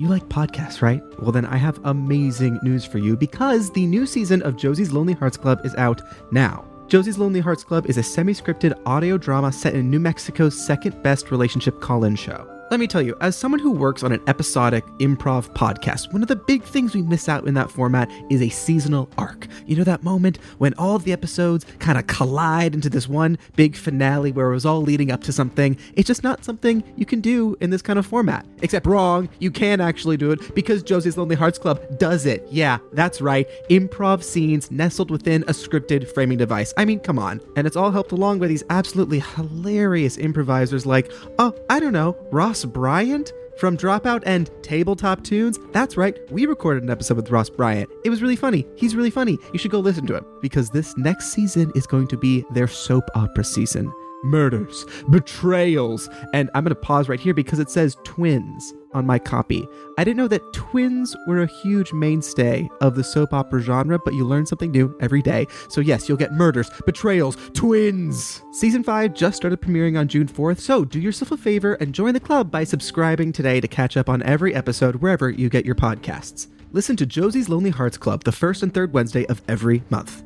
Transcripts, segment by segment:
You like podcasts, right? Well, then I have amazing news for you because the new season of Josie's Lonely Hearts Club is out now. Josie's Lonely Hearts Club is a semi-scripted audio drama set in New Mexico's second-best relationship call-in show. Let me tell you, as someone who works on an episodic improv podcast, one of the big things we miss out in that format is a seasonal arc. You know that moment when all of the episodes kind of collide into this one big finale where it was all leading up to something? It's just not something you can do in this kind of format. Except wrong, you can actually do it because Josie's Lonely Hearts Club does it. Yeah, that's right. Improv scenes nestled within a scripted framing device. I mean, come on. And it's all helped along by these absolutely hilarious improvisers like, Ross Bryant from Dropout and Tabletop Tunes. That's right, we recorded an episode with Ross Bryant. It was really funny. He's really funny. You should go listen to him because this next season is going to be their soap opera season. Murders, betrayals, and I'm going to pause right here because it says twins on my copy. I didn't know that twins were a huge mainstay of the soap opera genre, but you learn something new every day. So yes, you'll get murders, betrayals, twins. Season 5 just started premiering on June 4th, so do yourself a favor and join the club by subscribing today to catch up on every episode wherever you get your podcasts. Listen to Josie's Lonely Hearts Club the first and third Wednesday of every month.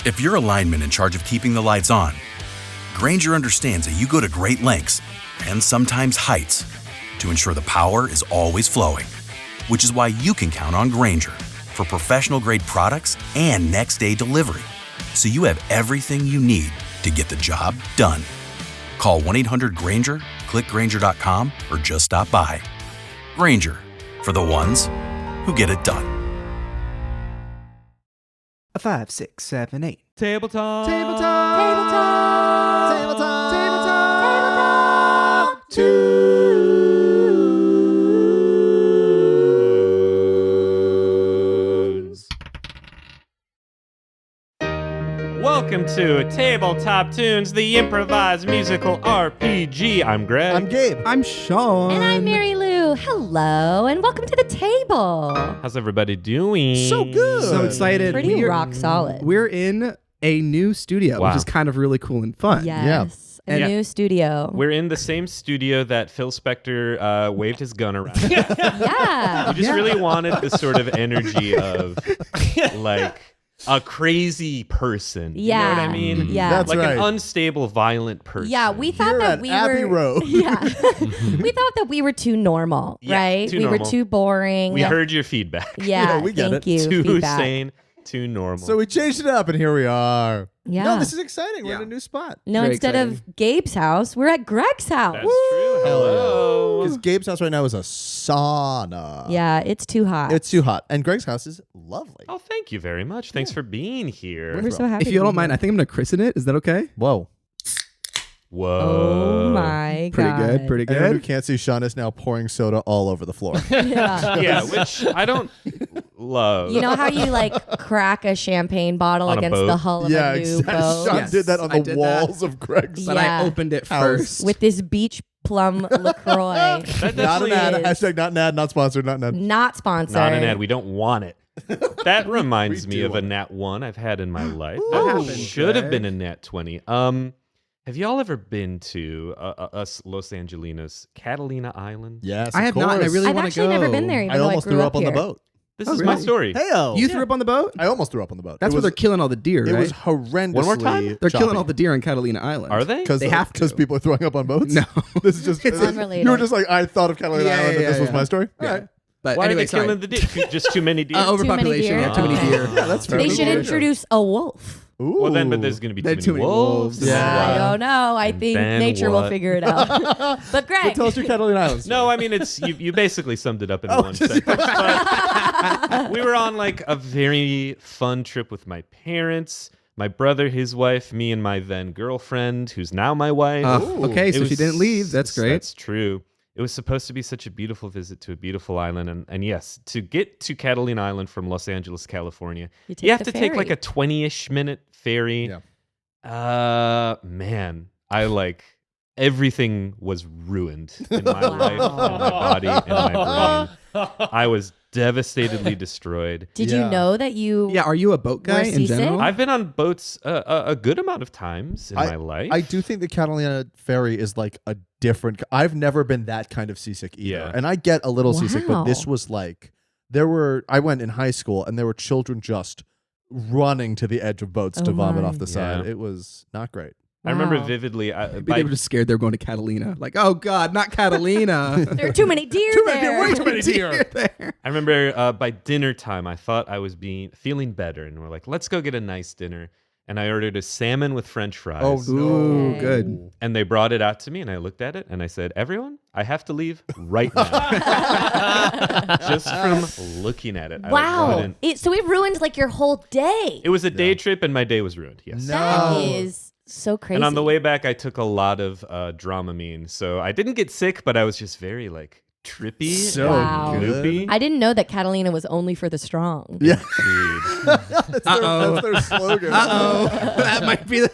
If you're a lineman in charge of keeping the lights on, Grainger understands that you go to great lengths and sometimes heights to ensure the power is always flowing, which is why you can count on Grainger for professional-grade products and next-day delivery, so you have everything you need to get the job done. Call 1-800-GRAINGER, click Grainger.com, or just stop by. Grainger, for the ones who get it done. 5, 6, 7, 8. Table talk. Table talk. Table talk. Table talk. Table talk. Tunes. Welcome to Tabletop Tunes, the improvised musical RPG. I'm Greg. I'm Gabe. I'm Sean. And I'm Mary Lou. Hello, and welcome to the table. How's everybody doing? So good. So excited. Pretty rock solid. We're in a new studio, Wow. which is kind of really cool and fun. Yes. A Yeah. new studio. We're in the same studio that Phil Spector waved his gun around. Yeah. We just really wanted this sort of energy of like a crazy person. You know what I Yeah. mean? Yeah. That's like right. an unstable, violent person. Yeah, we thought Here that at we Abbey were Road. Yeah. We thought that we were too normal, Yeah, right? too we normal. were too boring. We heard your feedback. Yeah, we get thank it. you. Too feedback. sane, too normal. So we changed it up, and here we are. Yeah. No, this is exciting. We're in Yeah. a new spot. No, Very instead exciting. of Gabe's house, we're at Greg's house. That's true. Hello. Because Gabe's house right now is a sauna. Yeah, it's too hot. It's too hot. And Greg's house is lovely. Oh, thank you very much. Thanks for being here. We're so happy. If you to don't be mind, I here. think I'm going to christen it. Is that okay? Whoa. Whoa. Oh my Pretty god. good. Pretty Anyone who good. can't see, Sean is now pouring soda all over the floor. Yeah. Yeah, which I don't love. You know how you like crack a champagne bottle On a against boat? the hull of yeah, a new exactly. boat Sean Yes, did that on I the did walls of Greg's But Yeah. I opened it House. first. with this beach plum LaCroix? That Not an definitely ad. is. Hashtag not an ad. Not sponsored. Not an ad. Not sponsored. not an ad. We don't want it. That reminds We me do of a want it. Nat 1 I've had in my life. What That happened, should have Greg? been a Nat 20. Have y'all ever been to us Los Angelinos, Catalina Island? Yes, I of have not, and I course. really I've want to actually go. never been there, even I though almost I grew threw up on here. the boat. This Oh, is my really? story. Heyo. You threw up on the boat? I almost threw up on the boat. That's it where they're was, killing all the deer, It right? was horrendously One more time? They're killing choppy. all the deer on Catalina Island. Are they? Because They have to. Because people are throwing up on boats? No. This is just It's unrelated. You were just like, I thought of Catalina Yeah, Island yeah, and this was yeah. my story? Yeah. All right. But Why anyway, are they killing sorry. the deer? Just too many deer? Overpopulation. deer? Yeah, too many Oh. deer. Yeah, that's fair. They Too should many introduce a wolf. Ooh. Well, then, but there's going to be There too are many wolves. Yeah. I don't know. I And think then nature will what? figure it out. But Greg, But tell us your Catalina Islands. No, I mean, it's you basically summed it up in Oh, one just- sentence. But we were on like a very fun trip with my parents, my brother, his wife, me, and my then girlfriend, who's now my wife. Okay, so It she was- didn't leave. That's great. That's true. It was supposed to be such a beautiful visit to a beautiful island. And yes, to get to Catalina Island from Los Angeles, California, You take you have the to take like ferry. a 20-ish minute ferry. Yeah. Man, I like everything was ruined in my life, in my body, in my brain. I was devastatedly destroyed. Did you know that you? Yeah, are you a boat guy Were in seasick? general? I've been on boats a good amount of times in my life. I do think the Catalina ferry is like a different. I've never been that kind of seasick either, Yeah. and I get a little seasick, but this Wow. was like I went in high school, and there were children just running to the edge of boats to Oh vomit my. off the side. Yeah. It was not great. I remember Wow. vividly. Maybe they were just scared they were going to Catalina. Like, oh God, not Catalina. There are too many deer there. way too many deer. there. I remember by dinner time, I thought I was feeling better, and we're like, let's go get a nice dinner. And I ordered a salmon with French fries. Oh no! Ooh, Okay. good. And they brought it out to me, and I looked at it, and I said, everyone, I have to leave right now. Just from looking at it. I Wow. couldn't- So it ruined like your whole day. It was a day trip, and my day was ruined, yes. That No. is so crazy. And on the way back, I took a lot of Dramamine. So I didn't get sick, but I was just very, trippy So Wow. and loopy. I didn't know that Catalina was only for the strong. Yeah, Dude. that's their slogan. Uh-oh. That might be the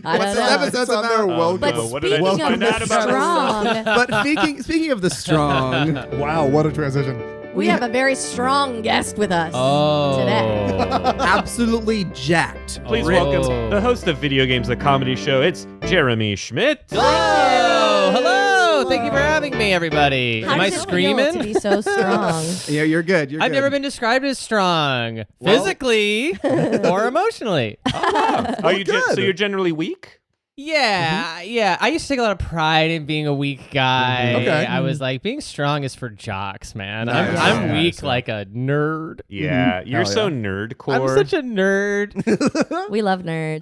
I What's don't this know. episode's It's on their about? welcome. But No, what did I speaking just of find the out about strong, But speaking of the strong, Wow, what a transition! we have a very strong guest with us Oh. today. absolutely jacked. Please Rick. welcome the host of Video Games, the comedy show. It's Jeremy Schmidt. Hello! Hello! Thank you for having me, everybody. How Am I does it feel to screaming? be so strong? Yeah, you're good. You're I've good. never been described as strong, Well- physically or emotionally. Are you good. so you're generally weak? Yeah, yeah. I used to take a lot of pride in being a weak guy. Okay. I was like, being strong is for jocks, man. Nice. I'm Yeah, weak so- like a nerd. Yeah, you're Hell so yeah. nerdcore. I'm such a nerd. We love nerds.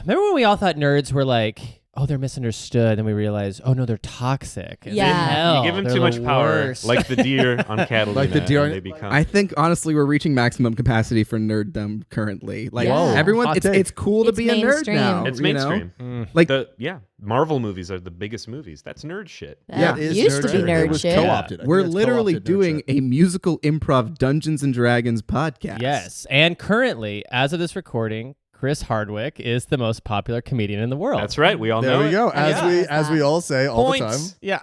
Remember when we all thought nerds were like, oh, they're misunderstood, and we realized, oh no, they're toxic. And Yeah. hell, you give them they're too the much power, worst. like the deer on Catalina. Like the deer and on- they become. I think honestly we're reaching maximum capacity for nerddom currently. Like Whoa, everyone, hot it's take. it's cool to It's be a nerd mainstream. now. it's you know? mainstream. Like Marvel movies are the biggest movies. That's nerd shit. Yeah. That It is used to be shit. nerd It was shit. co-opted. I think we're it's literally co-opted nerd doing shit. a musical improv Dungeons and Dragons podcast. Yes, and currently, as of this recording, Chris Hardwick is the most popular comedian in the world. That's right. We all There know we it. go. Yeah. As we all say all the time. Points. Yeah.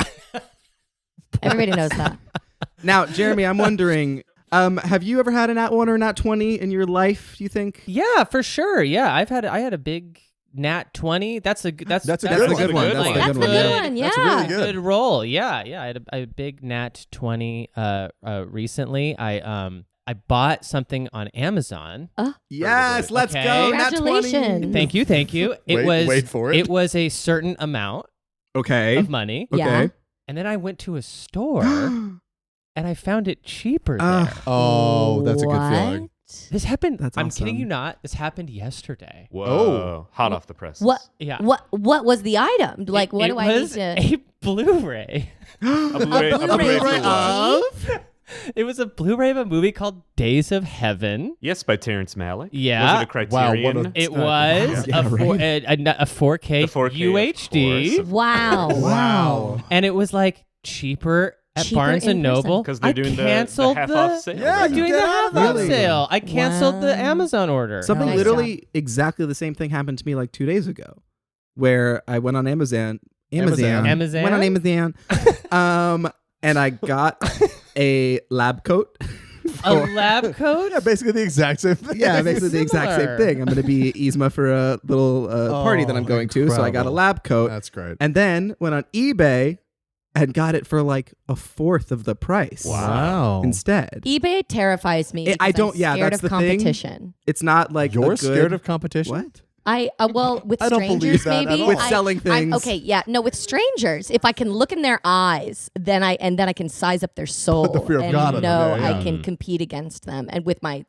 Everybody knows that. Now, Jeremy, I'm wondering, have you ever had an Nat 1 or Nat 20 in your life, do you think? Yeah, for sure. Yeah, I had a big Nat 20 that's a good That's a That's good the one. good one. That's the That's good the one. good yeah. one. That's Yeah. really good. good role. Yeah, I had a big Nat 20 recently. I bought something on Amazon. Yes, let's Okay. go. Nat 20. Congratulations. Thank you. Wait for it. It was a certain amount Okay. of money, Okay. Yeah. and then I went to a store and I found it cheaper Ah. there. Oh, that's a good What? feeling. This happened. That's I'm awesome. kidding you not. This happened yesterday. Whoa. Hot off the press. What? Yeah. What was the item? Like, what it do I need was to? a Blu-ray. A Blu-ray, A Blu-ray for what? of? It was a Blu-ray of a movie called Days of Heaven. Yes, by Terrence Malick. Yeah. Was it a Criterion? Wow, what It was Yeah, a, four, right. a 4K, The 4K, of UHD, course. Wow. Wow. and it was like cheaper at Cheaper Barnes in and Noble. Because they're I doing the canceled half-off sale. Yeah, right you now. doing get the out of half-off Really? sale. I canceled the Wow. Amazon order. Something Nice literally exactly the same thing happened to me like 2 days ago, where I went on Amazon. Amazon? Went on Amazon. And I got a lab coat. A lab coat? Yeah, basically the exact same thing. Yeah, basically the exact same Similar. thing. I'm going to be Yzma for a little party that I'm going to, so I got a incredible. lab coat. That's great. And then went on eBay and got it for like a fourth of the price. Wow. Instead, eBay terrifies me. I because don't- I'm yeah, scared that's of the thing. competition. it's not like You're a good, scared of competition? what? I well with I don't strangers believe that at maybe all. With selling things. Okay, yeah, no, with strangers, if I can look in their eyes, then I can size up their soul the fear of and God in know there, yeah. I can compete against them, and with my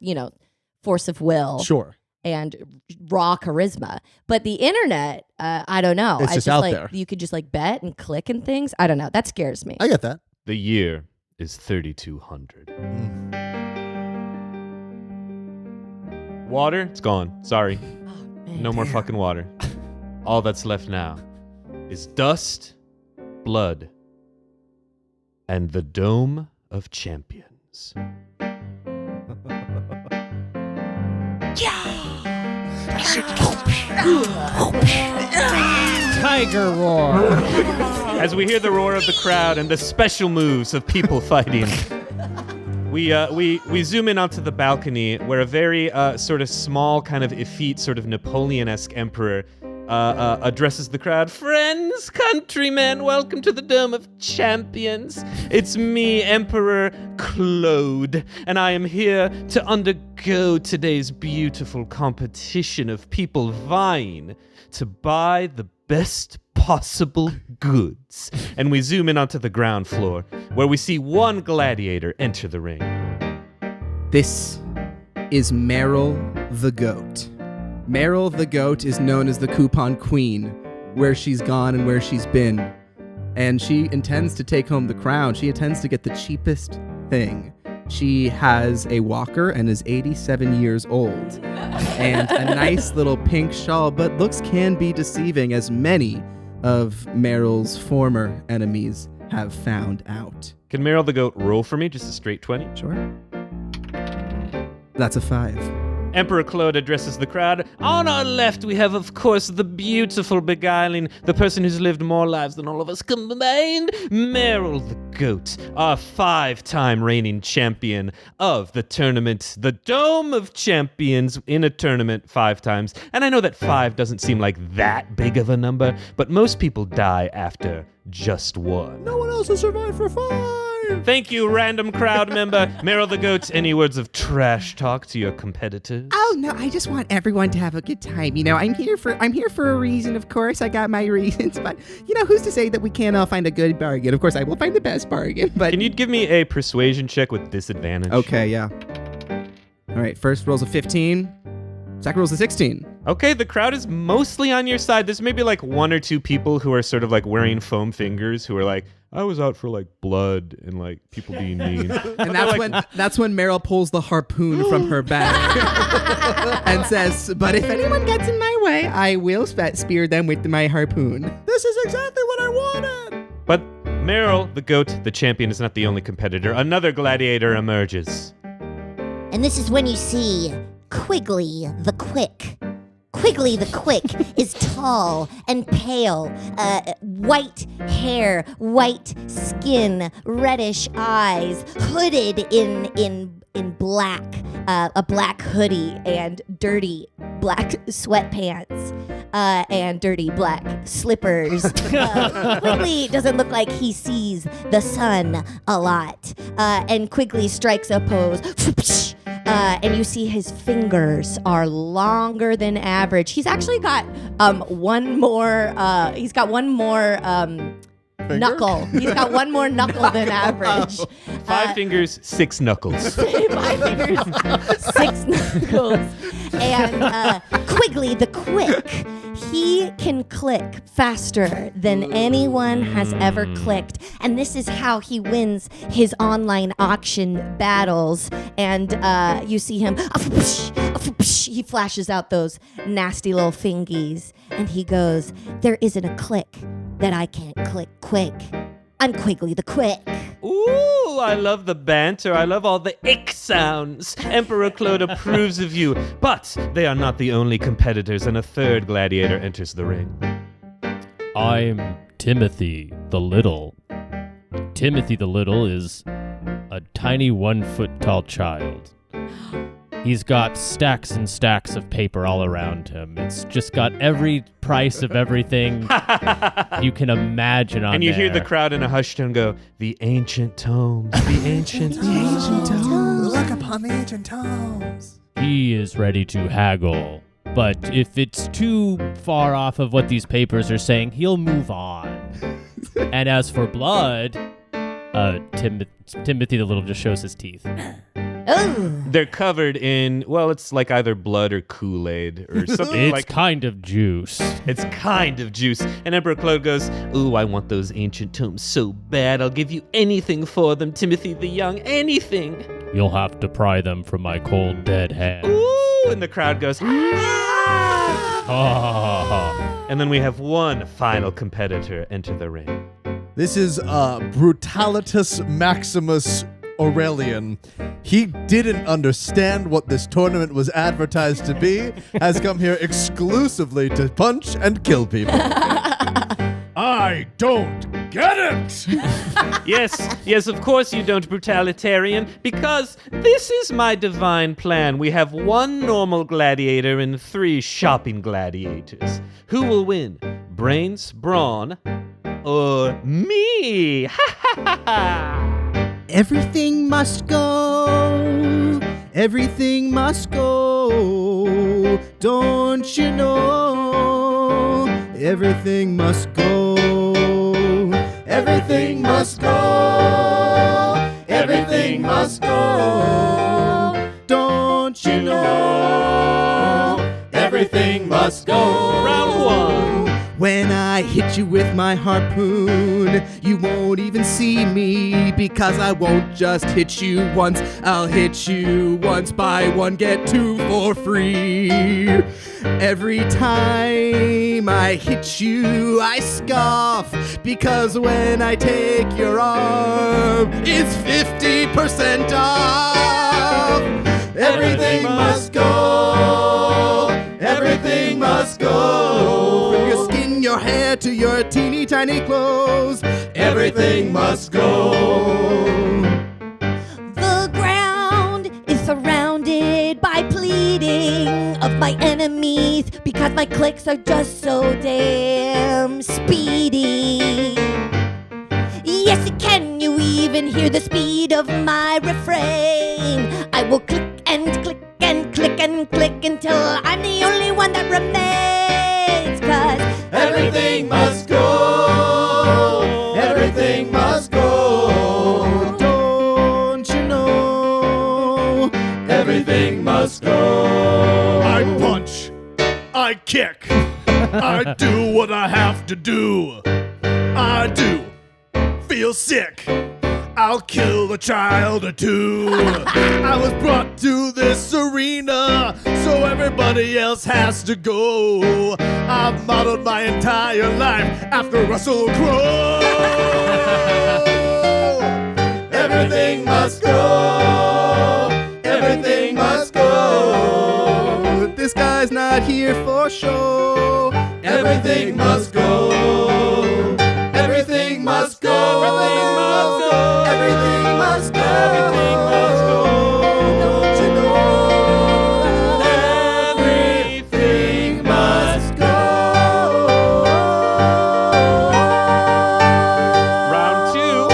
force of will Sure. and raw charisma. But the internet, I don't know. It's I just out like there. you could just like bet and click and things. I don't know. That scares me. I get that. The year is 3200. Water, it's gone. Sorry. Man. No more fucking water. All that's left now is dust, blood, and the Dome of Champions. Tiger roar. As we hear the roar of the crowd and the special moves of people fighting, we zoom in onto the balcony where a very sort of small, kind of effete, sort of Napoleon-esque emperor addresses the crowd. Friends, countrymen, welcome to the Dome of Champions. It's me, Emperor Claude, and I am here to undergo today's beautiful competition of people vying to buy the best possible goods. And we zoom in onto the ground floor, where we see one gladiator enter the ring. This is Meryl the Goat. Meryl the Goat is known as the Coupon Queen, where she's gone and where she's been. And she intends to take home the crown. She intends to get the cheapest thing. She has a walker and is 87 years old. And a nice little pink shawl, but looks can be deceiving, as many of Meryl's former enemies have found out. Can Meryl the Goat roll for me, just a straight 20? Sure. That's a 5. Emperor Claude addresses the crowd. On our left, we have, of course, the beautiful, beguiling, the person who's lived more lives than all of us combined, Meryl the Goat, our 5-time reigning champion of the tournament, the Dome of Champions, in a tournament 5 times. And I know that 5 doesn't seem like that big of a number, but most people die after just 1. No one else has survived for 5. Thank you, random crowd member. Meryl the Goat, any words of trash talk to your competitors? Oh no, I just want everyone to have a good time. You know, I'm here for a reason, of course. I got my reasons, but you know, who's to say that we can't all find a good bargain? Of course, I will find the best bargain, but Can you give me a persuasion check with disadvantage? Okay, yeah. All right, first roll's a 15. Second roll's a 16. Okay, the crowd is mostly on your side. There's maybe like 1 or 2 people who are sort of like wearing foam fingers who are like, I was out for like blood and like people being mean. And that's when Meryl pulls the harpoon from her bag and says, "But if anyone gets in my way, I will spear them with my harpoon." This is exactly what I wanted. But Meryl, the Goat, the champion, is not the only competitor. Another gladiator emerges. And this is when you see Quigley the Quick. Quigley the Quick is tall and pale, white hair, white skin, reddish eyes, hooded in black, a black hoodie and dirty black sweatpants. And dirty black slippers. Quigley doesn't look like he sees the sun a lot. And Quigley strikes a pose. And you see his fingers are longer than average. He's actually got one more. He's got one more knuckle. He's got one more knuckle than average. 5 fingers, 6 knuckles. 5 fingers, 6 knuckles. And Quigley the Quick, he can click faster than anyone has ever clicked. And this is how he wins his online auction battles. And you see him, he flashes out those nasty little fingies. And he goes, there isn't a click that I can't click quick. I'm Quigley the Quick. Ooh, I love the banter. I love all the ick sounds. Emperor Claude approves of you. But they are not the only competitors, and a third gladiator enters the ring. I'm Timothy the Little. Timothy the Little is a tiny 1-foot tall child. He's got stacks and stacks of paper all around him. It's just got every price of everything you can imagine on there. And you hear the crowd in a hushed tone go, the ancient tomes, the ancient tomes. Look upon the ancient tomes. He is ready to haggle. But if it's too far off of what these papers are saying, he'll move on. And as for blood, Timothy the Little just shows his teeth. Ooh. They're covered in, well, it's like either blood or Kool-Aid or something It's like kind of juice. It's kind of juice. And Emperor Claude goes, ooh, I want those ancient tomes so bad. I'll give you anything for them, Timothy the Young, anything. You'll have to pry them from my cold, dead hand. Ooh, and the crowd goes, Ah. And then we have one final competitor enter the ring. This is Brutalitus Maximus Aurelian. he didn't understand what this tournament was advertised to be, has come here exclusively to punch and kill people. I don't get it! Yes, of course you don't, brutalitarian, because this is my divine plan. We have 1 normal gladiator and 3 shopping gladiators. Who will win? Brains, brawn, or me? Ha ha ha ha! Everything must go. Everything must go. Don't you know? Everything must go. Everything must go. Everything must go. Don't you know? Everything must go. Round 1. When I hit you with my harpoon, you won't even see me, because I won't just hit you once. I'll hit you once, buy 1, get 2 for free. Every time I hit you, I scoff, because when I take your arm, it's 50% off. Everything must go. Everything must go. From your skin, your hair, to your teeny tiny clothes. Everything must go. The ground is surrounded by pleading of my enemies, because my clicks are just so damn speedy. Yes, can you even hear the speed of my refrain? I will click and click and click and click until I'm the only one that remains, 'cause Everything must go. Everything must go. Don't you know? Everything must go. I punch. I kick. I do what I have to do. I do feel sick. I'll kill a child or 2. I was brought to this arena, so everybody else has to go. I've modeled my entire life after Russell Crowe. Everything must go. Everything must go. This guy's not here for show. Everything must go. Everything must go. Everything must go. Everything must go. Everything must go. Don't you know? Everything must go. Round 2,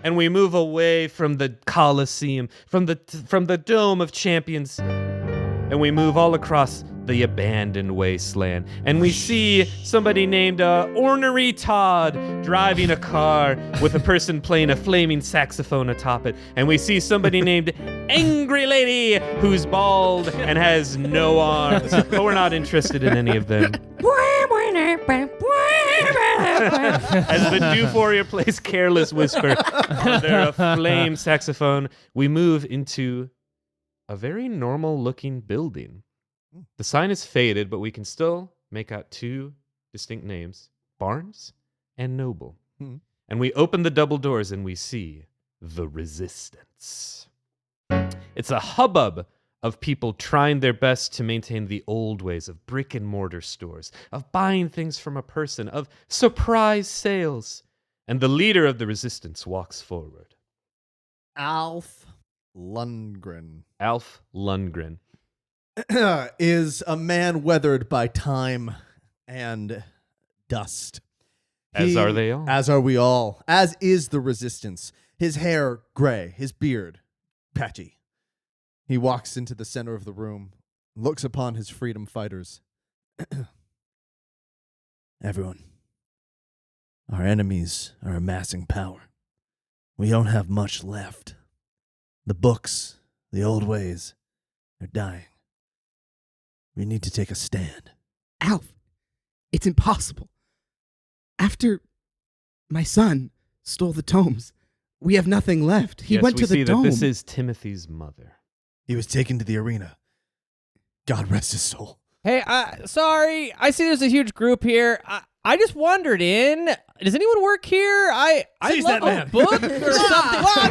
and we move away from the Colosseum, from the Dome of Champions, and we move all across the abandoned wasteland, and we see somebody named Ornery Todd driving a car with a person playing a flaming saxophone atop it, and we see somebody named Angry Lady who's bald and has no arms, but we're not interested in any of them. As the Duforier plays Careless Whisper under a flame saxophone, we move into a very normal-looking building. The sign is faded, but we can still make out 2 distinct names, Barnes and Noble. And we open the double doors and we see the Resistance. It's a hubbub of people trying their best to maintain the old ways of brick and mortar stores, of buying things from a person, of surprise sales. And the leader of the Resistance walks forward. Alf Lundgren Alf Lundgren. is a man weathered by time and dust. As are they all. As are we all. As is the Resistance. His hair gray, his beard patchy. He walks into the center of the room, looks upon his freedom fighters. Everyone, our enemies are amassing power. We don't have much left. The books, the old ways, are dying. We need to take a stand. Alf, it's impossible. After my son stole the tomes, we have nothing left. He went to the dome. That this is Timothy's mother. He was taken to the arena. God rest his soul. Hey, sorry. I see there's a huge group here. I just wandered in. Does anyone work here? I Seize love that man. a book or something. Well,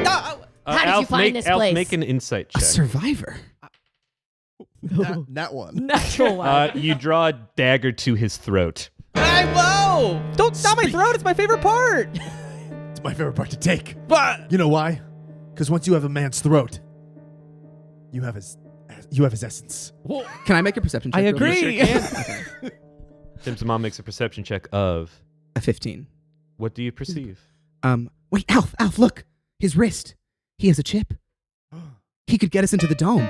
no. How did you find this Alf, place? make an insight A check. survivor. Not one. Natural one. You draw a dagger to his throat. Whoa! Don't not my throat. It's my favorite part. It's my favorite part to take. But You know why? Because once you have a man's throat, you have his essence. Can I make a perception check? I real quick? agree. Tim's mom makes a perception check of A 15. what do you perceive? Wait, Alf, look. His wrist. He has a chip. He could get us into the dome.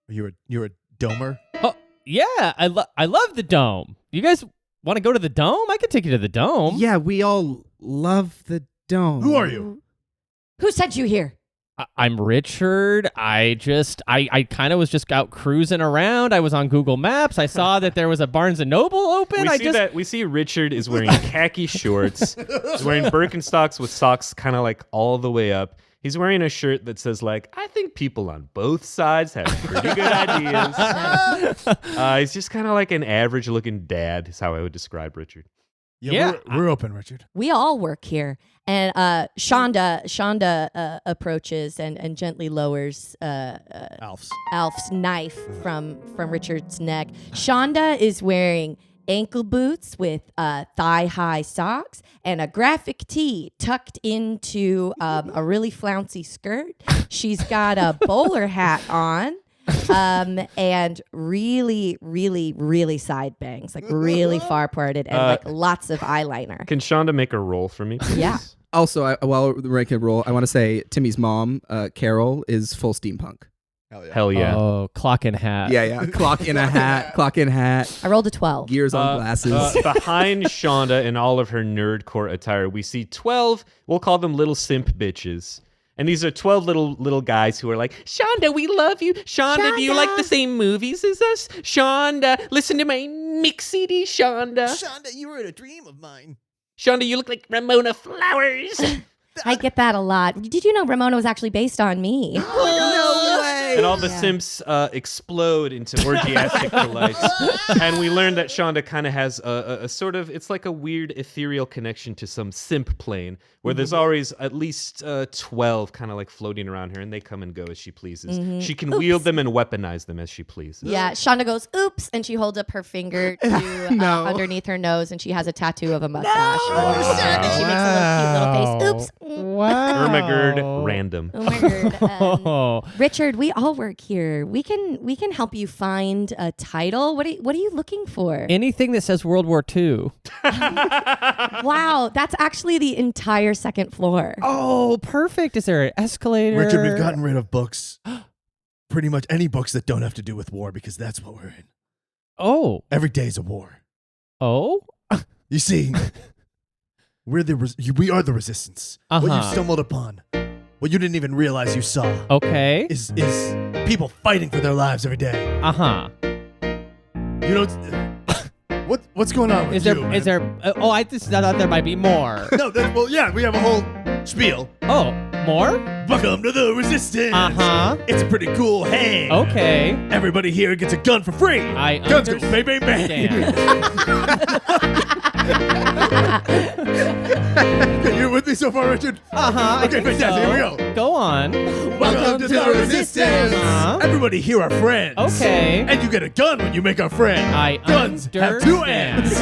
You're a domer? Oh yeah, I love the dome. You guys want to go to the dome? I could take you to the dome. Yeah, we all love the dome. Who are you? Who sent you here? I'm Richard. I kind of was just out cruising around. I was on Google Maps. I saw that there was a Barnes and Noble open. We see Richard is wearing khaki shorts. He's wearing Birkenstocks with socks kind of like all the way up. He's wearing a shirt that says like, I think people on both sides have pretty good ideas. He's just kind of like an average looking dad is how I would describe Richard. Yeah, we're open, Richard. We all work here. And Shonda approaches and gently lowers Alf's knife from Richard's neck. Shonda is wearing ankle boots with thigh-high socks and a graphic tee tucked into a really flouncy skirt. She's got a bowler hat on. And really, really, really side bangs, like really far parted and like lots of eyeliner. Can Shonda make a roll for me, please? Yeah. Also, while we're making a roll, I want to say Timmy's mom, Carol, is full steampunk. Hell yeah. Oh, clock and hat. Yeah. Clock in a hat. I rolled a 12. Gears on glasses. Behind Shonda in all of her nerdcore attire, we see 12, we'll call them little simp bitches. And these are 12 little guys who are like, Shonda, we love you. Shonda, do you like the same movies as us? Shonda, listen to my mix CD, Shonda. Shonda, you were in a dream of mine. Shonda, you look like Ramona Flowers. I get that a lot. Did you know Ramona was actually based on me? No way. And all the simps explode into orgiastic delights. And we learn that Shonda kind of has a sort of, it's like a weird ethereal connection to some simp plane where there's always at least 12 kind of like floating around her and they come and go as she pleases. She can wield them and weaponize them as she pleases. Yeah, Shonda goes, oops, and she holds up her finger to underneath her nose and she has a tattoo of a mustache. And she makes a little cute little face. Oops. Wow. Ermagerd random. Oh my God. Richard, we all work here. We can help you find a title. What are you looking for? Anything that says World War II. Wow, that's actually the entire second floor. Oh, perfect. Is there an escalator? Richard, we've gotten rid of books. Pretty much any books that don't have to do with war because that's what we're in. Oh. Every day's a war. Oh? You see, we are the resistance. What you stumbled upon, what you didn't even realize you saw, Okay. is people fighting for their lives every day. Uh-huh. You know, what's going on with Is you? there I just thought there might be more. No, yeah, we have a whole spiel. Oh, more? Welcome to the resistance. Uh-huh. It's a pretty cool hang. Okay. Everybody here gets a gun for free. Guns go bang, bang, bang. Okay, you with me so far, Richard? Uh-huh. Okay, fantastic. Here we go. Go on. Welcome to the resistance. Uh-huh. Everybody here are friends. Okay. And you get a gun when you make our friend. Guns have two ends.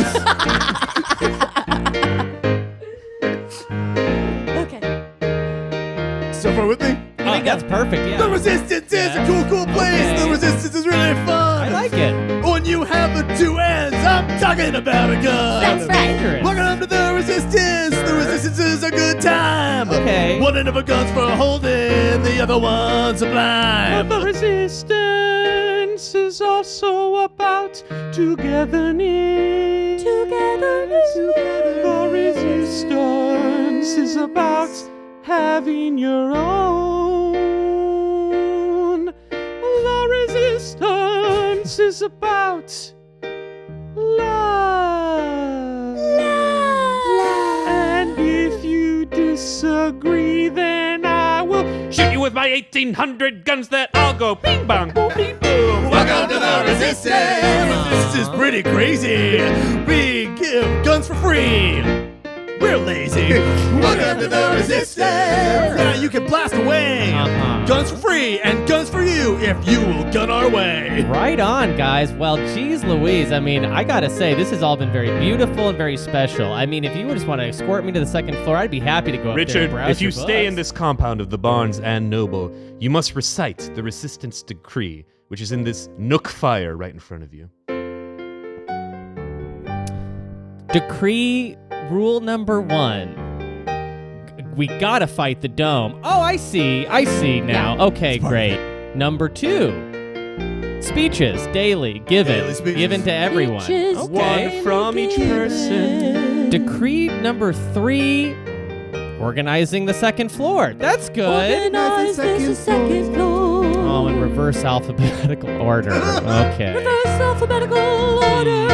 Okay. So far with me? I think that's perfect, yeah. The resistance is a cool place. Okay. The resistance is really fun. I like it. When you have the two ends, I'm talking about a gun. That's right. Dangerous. Welcome to the resistance. The resistance is a good time. Okay. One end of a gun's for holding, the other one's sublime. But the resistance is also about togetherness. The resistance is about having your own. The resistance is about love. And if you disagree, then I will shoot you with my 1800 guns that all go bing bong boom bing boom. Welcome to the resistance. This is pretty crazy. We give guns for free. We're lazy. Welcome to the resistance. Now you you can blast away. Guns for free and guns for you if you will gun our way. Right on, guys. Well, geez Louise, I mean, I gotta say, this has all been very beautiful and very special. I mean, if you would just want to escort me to the second floor, I'd be happy to go up there Richard, and browse if you your stay in books. this compound of the Barnes and Noble, you must recite the Resistance Decree, which is in this nook fire right in front of you. Decree rule number 1. We gotta fight the dome. Oh, I see now. Okay, great. Number 2. Speeches, daily, given to everyone. Speeches Okay. One from each person. Decree number 3. Organizing the second floor. That's good. Organize the second floor. Oh, in reverse alphabetical order. Okay. Reverse alphabetical order.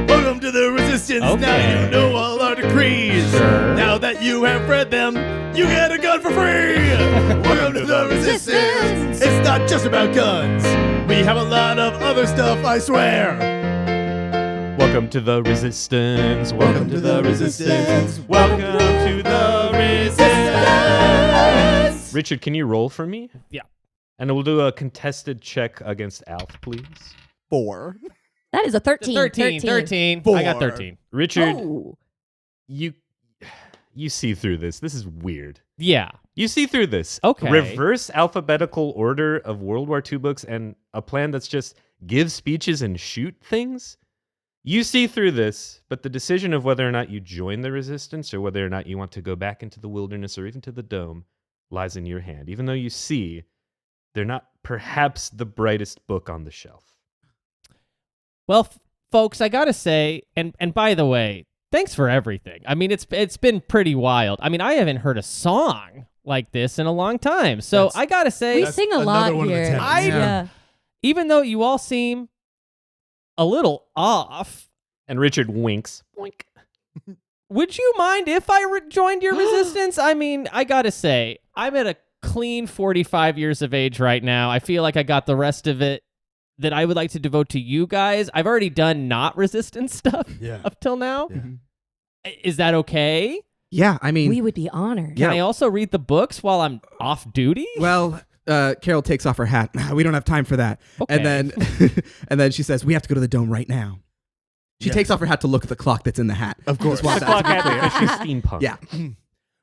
Welcome to the Resistance. Okay. Now you know all our decrees. Sure. Now that you have read them, you get a gun for free. Welcome to the Resistance. It's not just about guns. We have a lot of other stuff, I swear. Welcome to the Resistance. Welcome to the Resistance. Welcome to the Resistance. Richard, can you roll for me? Yeah. And we'll do a contested check against Alf, please. 4. That is a 13. 13. I got 13. Richard, Oh. you see through this. This is weird. Yeah. You see through this. Okay. Reverse alphabetical order of World War II books and a plan that's just give speeches and shoot things. You see through this, but the decision of whether or not you join the resistance or whether or not you want to go back into the wilderness or even to the dome lies in your hand. Even though you see they're not perhaps the brightest book on the shelf. Well, folks, I gotta say, and by the way, thanks for everything. I mean, it's been pretty wild. I mean, I haven't heard a song like this in a long time. So I gotta say, We sing a lot another one of the here. tenets. Yeah. even though you all seem a little off, And Richard winks. Wink. would you mind if I joined your resistance? I mean, I gotta say, I'm at a clean 45 years of age right now. I feel like I got the rest of it that I would like to devote to you guys. I've already done not resistance stuff up till now. Yeah. Is that okay? Yeah, I mean, We would be honored. Can I also read the books while I'm off duty? well, Carol takes off her hat. We don't have time for that. Okay. And then and then she says, we have to go to the dome right now. She takes off her hat to look at the clock that's in the hat. Of course. Just want The that to clock be hat clear. because she's steampunk. Yeah.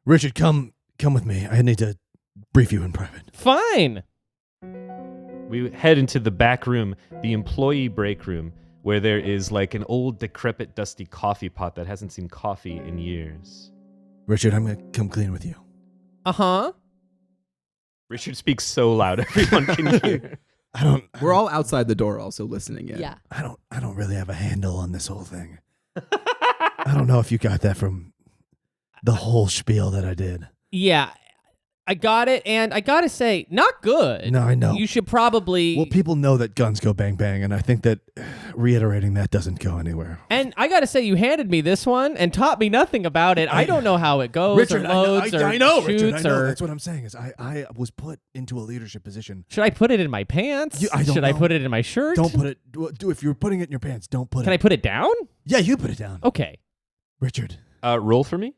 Richard, come with me. I need to brief you in private. Fine. We head into the back room, the employee break room, where there is like an old, decrepit, dusty coffee pot that hasn't seen coffee in years. Richard, I'm going to come clean with you. Uh-huh. Richard speaks so loud everyone can hear. We're all outside the door also listening in. Yeah. I don't really have a handle on this whole thing. I don't know if you got that from the whole spiel that I did. Yeah, I got it, and I gotta say, not good. No, I know. You should probably... Well, people know that guns go bang bang, and I think that reiterating that doesn't go anywhere. And I gotta say, you handed me this one and taught me nothing about it. I don't know how it goes, Richard, or loads, I know, Richard, shoots, I know. or... That's what I'm saying. Is I was put into a leadership position. Should I put it in my pants? I don't Should I know. put it in my shirt? Don't put it. Do if you're putting it in your pants. Don't put it. Can I put it down? Yeah, you put it down. Okay. Richard. Roll for me.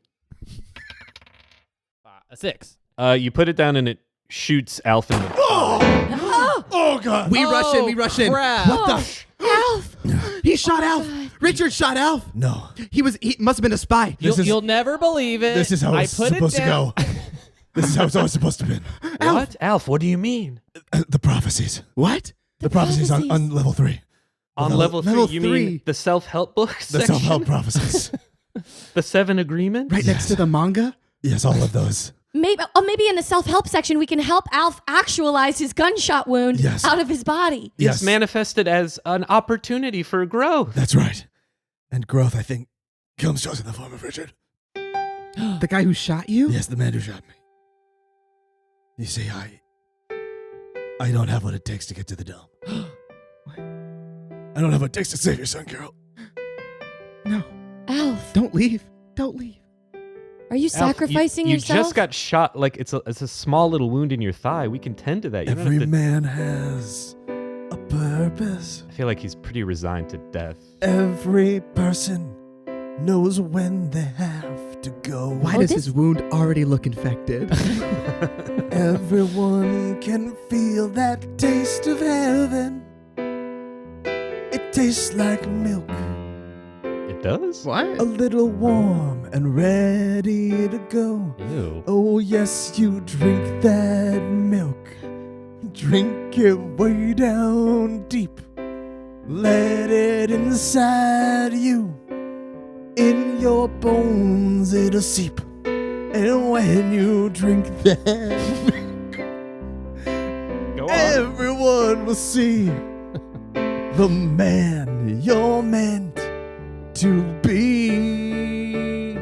A 6. You put it down and it shoots Alf in the... Oh God. We rush in. Crap. What the? Alf! He shot Alf. Richard shot Alf. No. He must have been a spy. You'll never believe it. This is how I it's put supposed it down. to go. This is how it's always supposed to be. What? Alf, what do you mean? The prophecies. What? The prophecies on prophecies. level 3. On level- level 3, you three. mean the self-help books The section? self-help prophecies. The 7 agreements? Right next to the manga? Yes, all of those. Maybe in the self-help section we can help Alf actualize his gunshot wound Yes. out of his body. It's Yes. manifested as an opportunity for growth. That's right. And growth, I think, comes to us in the form of Richard. The guy who shot you? Yes, the man who shot me. You see, I don't have what it takes to get to the dome. I don't have what it takes to save your son, Carol. No. Alf, Don't leave. Don't leave. are you sacrificing you yourself? You just got shot like it's a small little wound in your thigh. We can tend to that. You don't Every have to, man has a purpose. I feel like he's pretty resigned to death. Every person knows when they have to go. Why does his wound already look infected? Everyone can feel that taste of heaven. It tastes like milk. It does? What? A little warm and ready to go. Ew. Oh, yes, you drink that milk. Drink it way down deep. Let it inside you. In your bones it'll seep. And when you drink that milk, Go on. everyone will see the man you're meant to be.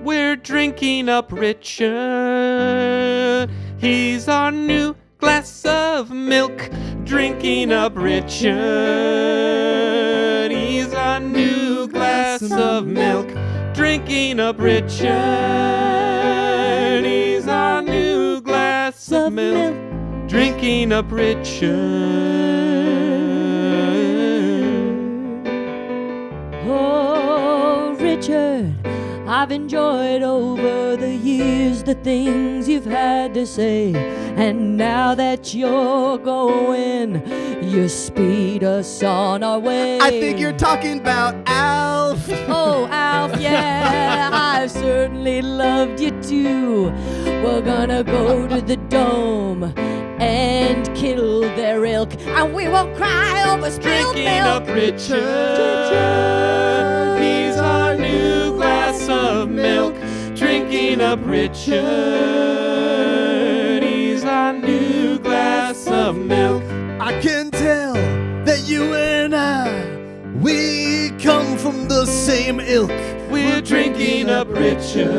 We're drinking up Richard. He's our new glass of milk. Drinking up Richard. He's our new glass of milk. Drinking up Richard. He's our new glass of milk. Drinking up Richard. Oh, Richard, I've enjoyed over the years the things you've had to say. And now that you're going, you speed us on our way. I think you're talking about Alf. Oh, Alf, yeah, I've certainly loved you too. We're gonna go to the dome and kill their ilk, and we won't cry over spilled Drinking milk. up Richard. He's our new glass of milk. Drinking up Richard. He's our new glass of milk. I can tell that you and I, we come from the same ilk. We're drinking up Richard.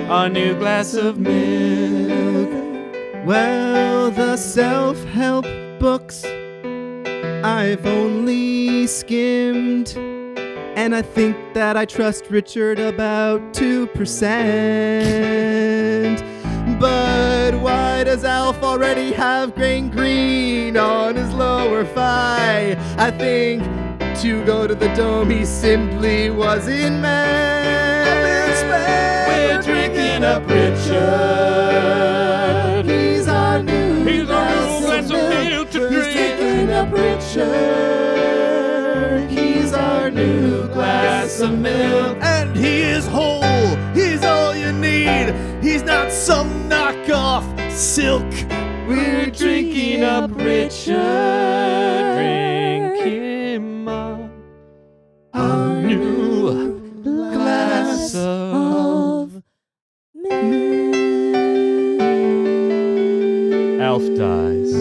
Our new glass of milk. Well, the self-help books I've only skimmed, and I think that I trust Richard about 2%. But why does Alf already have gangrene on his lower thigh? I think to go to the dome he simply wasn't meant. We're drinking up Richard. He's our new glass of milk to drink. Drinking up Richard. He's our new Glass of milk. And he is whole, he's all you need. He's not some knockoff silk. We're drinking up Richard. Drink him up. Our new glass of Alf dies.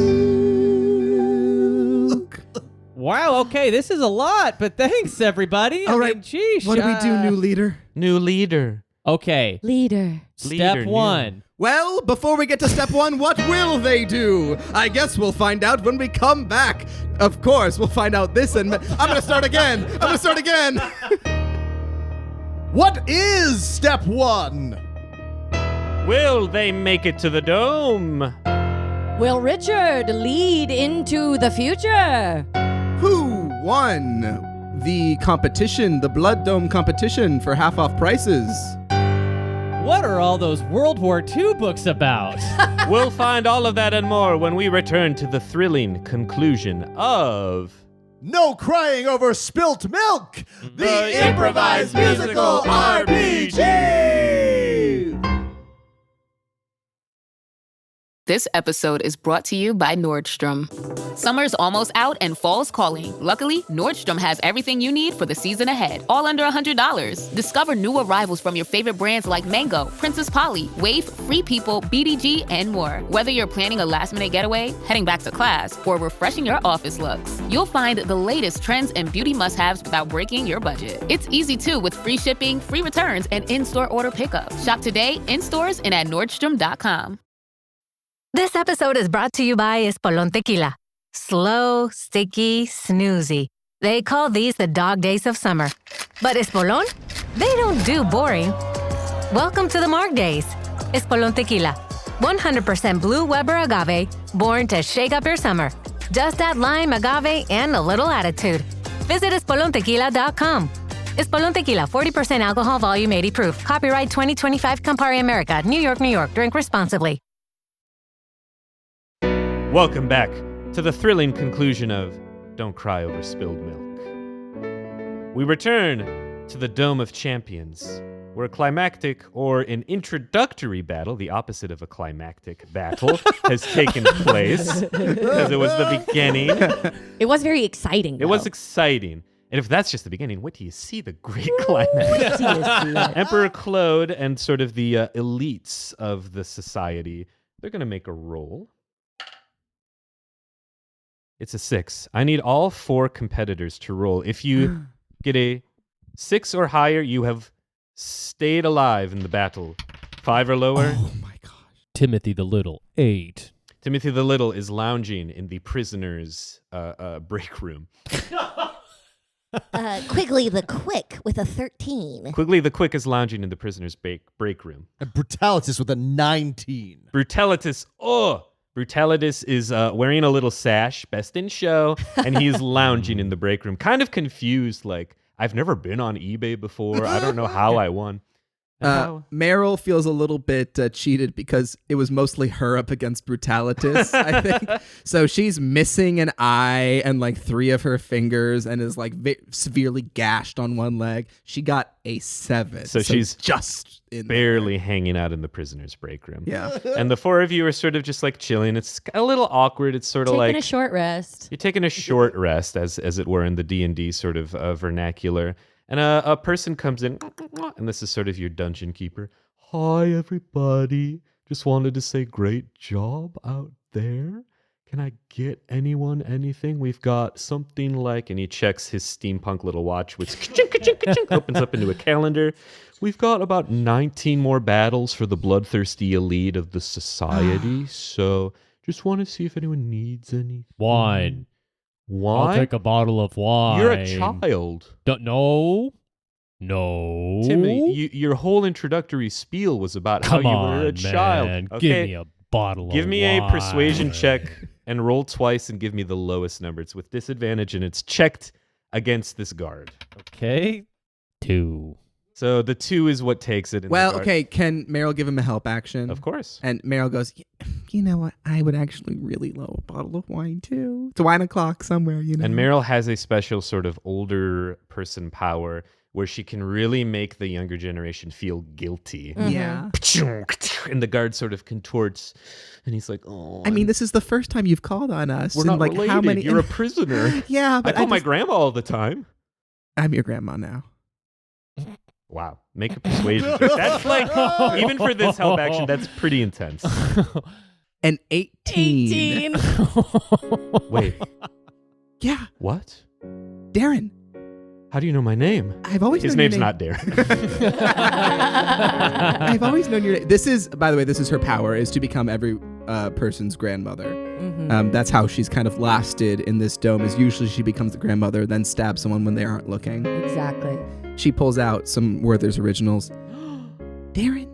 Wow, okay, this is a lot, but thanks, everybody. All I right, mean, geesh, what do we do, new leader? New leader. Okay, Leader. step Leader, new. one. Well, before we get to step one, what will they do? I guess we'll find out when we come back. Of course, we'll find out this and... I'm gonna start again! What is step one? Will they make it to the dome? Will Richard lead into the future? Who won the competition, the Blood Dome competition for half-off prices? What are all those World War II books about? We'll find all of that and more when we return to the thrilling conclusion of... No crying over spilt milk! The improvised musical RPG! This episode is brought to you by Nordstrom. Summer's almost out and fall's calling. Luckily, Nordstrom has everything you need for the season ahead, all under $100. Discover new arrivals from your favorite brands like Mango, Princess Polly, Wave, Free People, BDG, and more. Whether you're planning a last-minute getaway, heading back to class, or refreshing your office looks, you'll find the latest trends and beauty must-haves without breaking your budget. It's easy, too, with free shipping, free returns, and in-store order pickup. Shop today, in stores, and at Nordstrom.com. This episode is brought to you by Espolón Tequila. Slow, sticky, snoozy. They call these the dog days of summer. But Espolón? They don't do boring. Welcome to the Marg Days. Espolón Tequila. 100% blue Weber agave, born to shake up your summer. Just add lime, agave, and a little attitude. Visit EspolónTequila.com. Espolón Tequila, 40% alcohol, volume 80 proof. Copyright 2025 Campari America, New York, New York. Drink responsibly. Welcome back to the thrilling conclusion of Don't Cry Over Spilled Milk. We return to the Dome of Champions, where a climactic or an introductory battle, the opposite of a climactic battle, has taken place because it was the beginning. It was very exciting. It was exciting. And if that's just the beginning, wait till you see the great climax. Emperor Claude and sort of the elites of the society, they're going to make a roll. It's a 6. I need all 4 competitors to roll. If you get a 6 or higher, you have stayed alive in the battle. 5 or lower. Oh my gosh. Timothy the Little, 8. Timothy the Little is lounging in the prisoner's break room. Quigley the Quick with a 13. Quigley the Quick is lounging in the prisoner's break room. And Brutalitus with a 19. Brutalitus is wearing a little sash, best in show, and he's lounging in the break room, kind of confused, like, I've never been on eBay before. I don't know how I won. Meryl feels a little bit cheated because it was mostly her up against Brutalitus, I think. So she's missing an eye and like 3 of her fingers and is like severely gashed on one leg. She got a 7. So she's just barely hanging out in the prisoner's break room. Yeah. And the 4 of you are sort of just like chilling. It's a little awkward. It's sort of taking like a short rest. You're taking a short rest, as it were, in the D&D sort of vernacular. And a person comes in, and this is sort of your dungeon keeper. Hi, everybody. Just wanted to say great job out there. Can I get anyone anything? We've got something like, and he checks his steampunk little watch, which opens up into a calendar. We've got about 19 more battles for the bloodthirsty elite of the society. So just want to see if anyone needs anything. Wine. Wine? I'll take a bottle of wine. You're a child. No. Timmy, your whole introductory spiel was about Come how you on, were a child. man. Okay. Give me a bottle of wine. Give me a persuasion check and roll twice and give me the lowest number. It's with disadvantage and it's checked against this guard. Okay. 2. So the 2 is what takes it. Well, okay, can Meryl give him a help action? Of course. And Meryl goes, you know what? I would actually really love a bottle of wine, too. It's wine o'clock somewhere, you know. And Meryl has a special sort of older person power where she can really make the younger generation feel guilty. Mm-hmm. Yeah. And the guard sort of contorts, and he's like, oh. I mean, this is the first time you've called on us. We're in not like related. How many? You're a prisoner. Yeah, but I call my grandma all the time. I'm your grandma now. Wow. Make a persuasion check. That's like, even for this help action, that's pretty intense. An 18. Wait. Yeah. What? Darren. How do you know my name? I've always His known name's your name. not Darren. I've always known your name. This is, by the way, this is her power, is to become every person's grandmother. Mm-hmm. That's how she's kind of lasted in this dome, is usually she becomes the grandmother, then stabs someone when they aren't looking. Exactly. She pulls out some Werther's originals. Darren,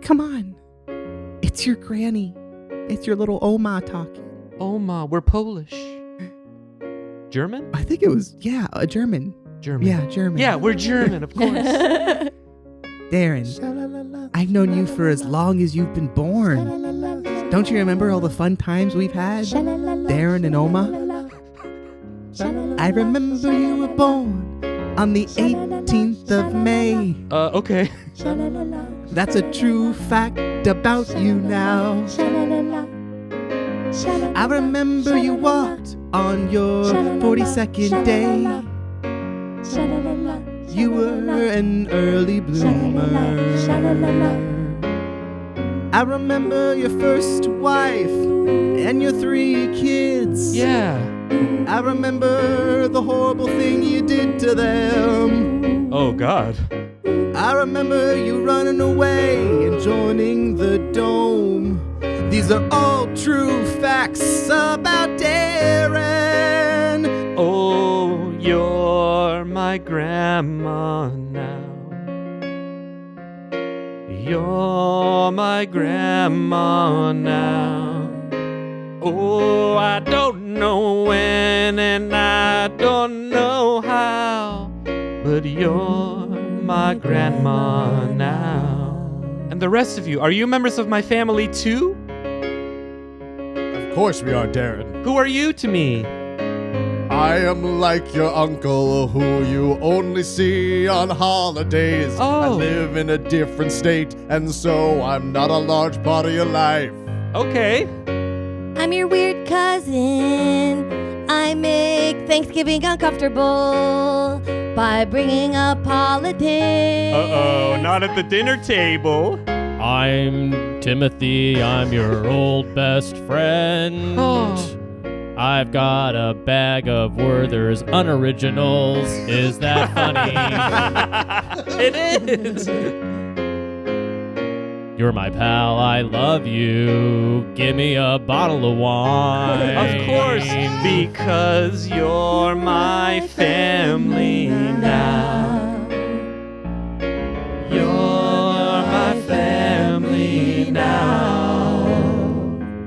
come on. It's your granny. It's your little Oma talking. Oma, we're Polish. German? I think it was, a German. German. Yeah, German. Yeah, we're German, of course. Darren, I've known you for as long as you've been born. Don't you remember all the fun times we've had? Darren and Oma? I remember you were born on the 18th of May. Okay. That's a true fact about you now. I remember you walked on your 42nd day. You were an early bloomer. I remember your first wife and your 3 kids. Yeah. I remember the horrible thing you did to them. Oh, God. I remember you running away and joining the dome. These are all true facts about Darren. Oh, you're my grandma now. You're my grandma now. Oh, I don't know when and I don't know how, but but you're my grandma now. And the rest of you, are you members of my family too? Of course we are, Darren. Who are you to me? I am like your uncle who you only see on holidays. I Oh. live in a different state, and so I'm not a large part of your life. Okay. I'm your weird cousin. I make Thanksgiving uncomfortable by bringing up politics. Uh-oh, not at the dinner table. I'm Timothy. I'm your old best friend. Oh. I've got a bag of Werther's Unoriginals. Is that funny? It is. You're my pal. I love you. Give me a bottle of wine. Of course, because you're my family now. You're my family now.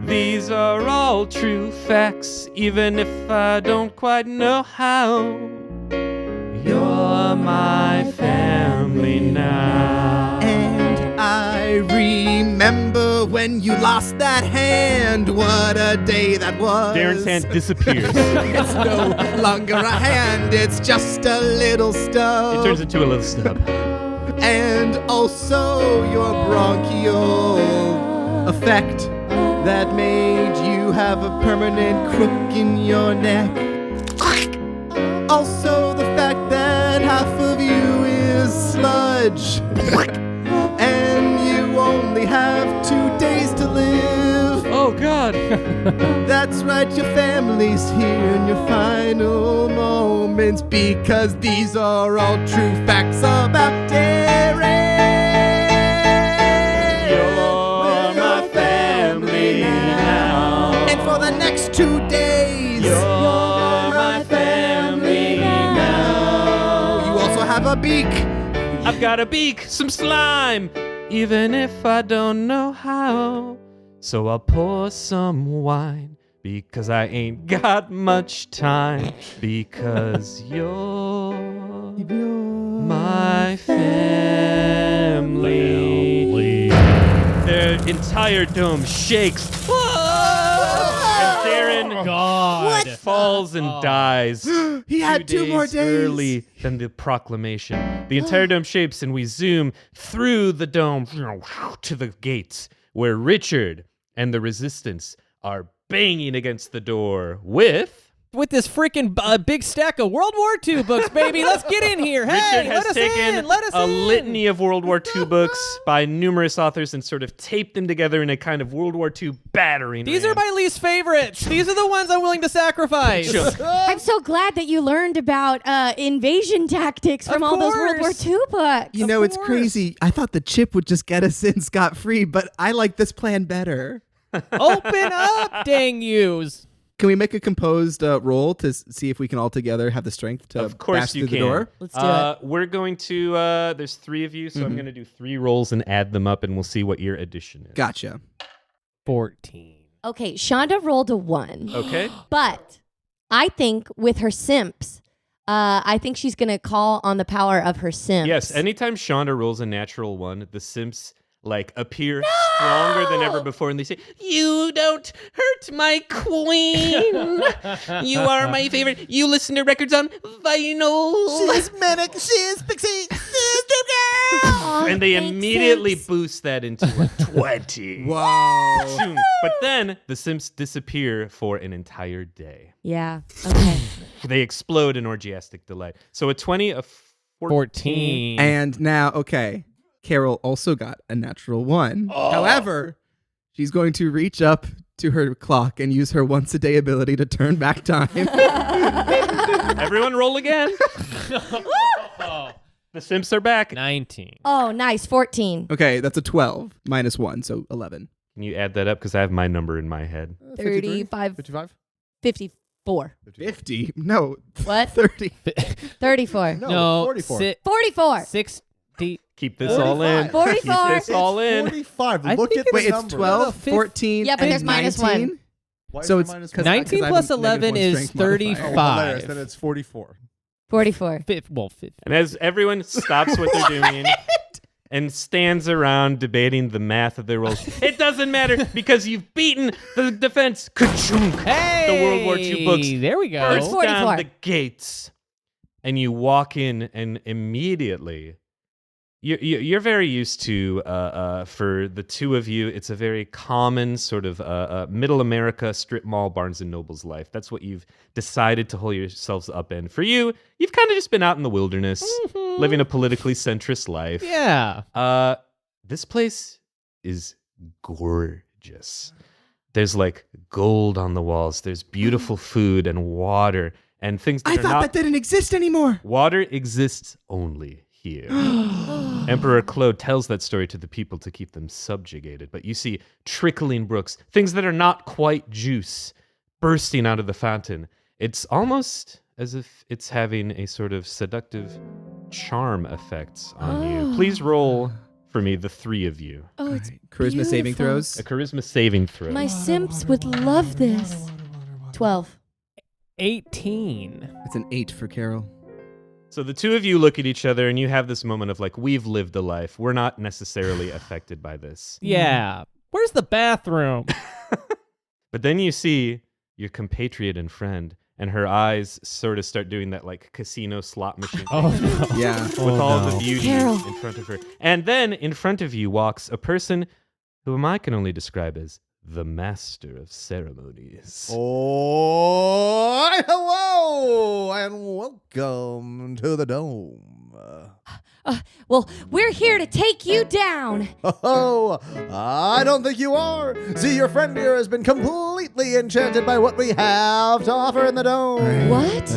These are all true facts, even if I don't quite know how. You're my family now. And I remember when you lost that hand. What a day that was. Darren's hand disappears. It's no longer a hand, it's just a little stub. It turns into a little stub. And also your bronchial effect that made you have a permanent crook in your neck. Also the fact that half of you is sludge. And you only have 2 days to live. Oh, God. That's right, your family's here in your final moments, because these are all true facts about Darren. You're my family now. And for the next 2 days, You're my family now. you also have a beak. I've got a beak, some slime, even if I don't know how. So I'll pour some wine, because I ain't got much time, because you're my family. Their entire dome shakes. And Darren God. falls and dies. He had 2 more days. Early than the proclamation. The entire dome shapes, and we zoom through the dome to the gates, where Richard and the Resistance are banging against the door with... With this freaking big stack of World War II books, baby. Let's get in here. Hey, Richard has let us taken in. Let us a in. litany of World War II books by numerous authors and sort of taped them together in a kind of World War II battering These ram. are my least favorites. These are the ones I'm willing to sacrifice. I'm so glad that you learned about invasion tactics from Of all those World War course. II books. You know, it's course. crazy. I thought the chip would just get us in scot-free, but I like this plan better. Open up, dang yous. Can we make a composed roll to see if we can all together have the strength to Of course bash you through can. the door? Let's do it. We're going to, there's 3 of you, so I'm going to do 3 rolls and add them up, and we'll see what your addition is. Gotcha. 14. Okay, Shonda rolled a 1. Okay. But I think with her simps, I think she's going to call on the power of her simps. Yes, anytime Shonda rolls a natural 1, the simps appear stronger than ever before, and they say, "You don't hurt my queen. You are my favorite. You listen to records on vinyl." She's manic, she's pixie, she's the girl! And they Thanks, immediately simps. boost that into a 20. Whoa. But then the simps disappear for an entire day. Yeah. Okay. They explode in orgiastic delight. So a 20, a 14. And now, okay, Carol also got a natural 1. Oh. However, she's going to reach up to her clock and use her once-a-day ability to turn back time. Everyone roll again. The simps are back. 19. Oh, nice. 14. Okay, that's a 12 minus 1, so 11. Can you add that up? Because I have my number in my head. 35. 55? 54. 50? No. What? 30. 34. No, 44. 44. 60. Keep this all in. 44. Keep this all in. 45. I Look think at the Wait, it's number. 12, Fif- 14, Yeah, but and there's minus 19? 1. Why is So there it's minus 'cause 19 I have plus a 11 -1 is strength modifier. 35. Oh, hilarious. Then it's 44. 44. And as everyone stops what they're doing and stands around debating the math of their rolls, it doesn't matter because you've beaten the defense. Ka-chunk! Hey, the World War II books there we go. burst down the gates, and you walk in, and immediately you're very used to, for the two of you, it's a very common sort of middle America strip mall Barnes & Noble's life. That's what you've decided to hold yourselves up in. For you, you've kind of just been out in the wilderness, living a politically centrist life. Yeah. This place is gorgeous. There's like gold on the walls. There's beautiful food and water and things that I thought that didn't exist anymore. Water exists only here. Emperor Claude tells that story to the people to keep them subjugated, but you see trickling brooks, things that are not quite juice, bursting out of the fountain. It's almost as if it's having a sort of seductive charm effect on you. Please roll for me, the three of you. Oh, it's Charisma saving throws. A charisma saving throw. My simps would love this. 12. 18. It's an 8 for Carol. So the two of you look at each other and you have this moment of like, we've lived a life. We're not necessarily affected by this. Yeah. Where's the bathroom? But then you see your compatriot and friend, and her eyes sort of start doing that like casino slot machine thing. Oh, no. Yeah. With all the beauty Carol. in front of her. And then in front of you walks a person whom I can only describe as the master of ceremonies. Oh, hello, and welcome to the dome. Well, we're here to take you down. Oh, I don't think you are. See, your friend here has been completely enchanted by what we have to offer in the dome. What?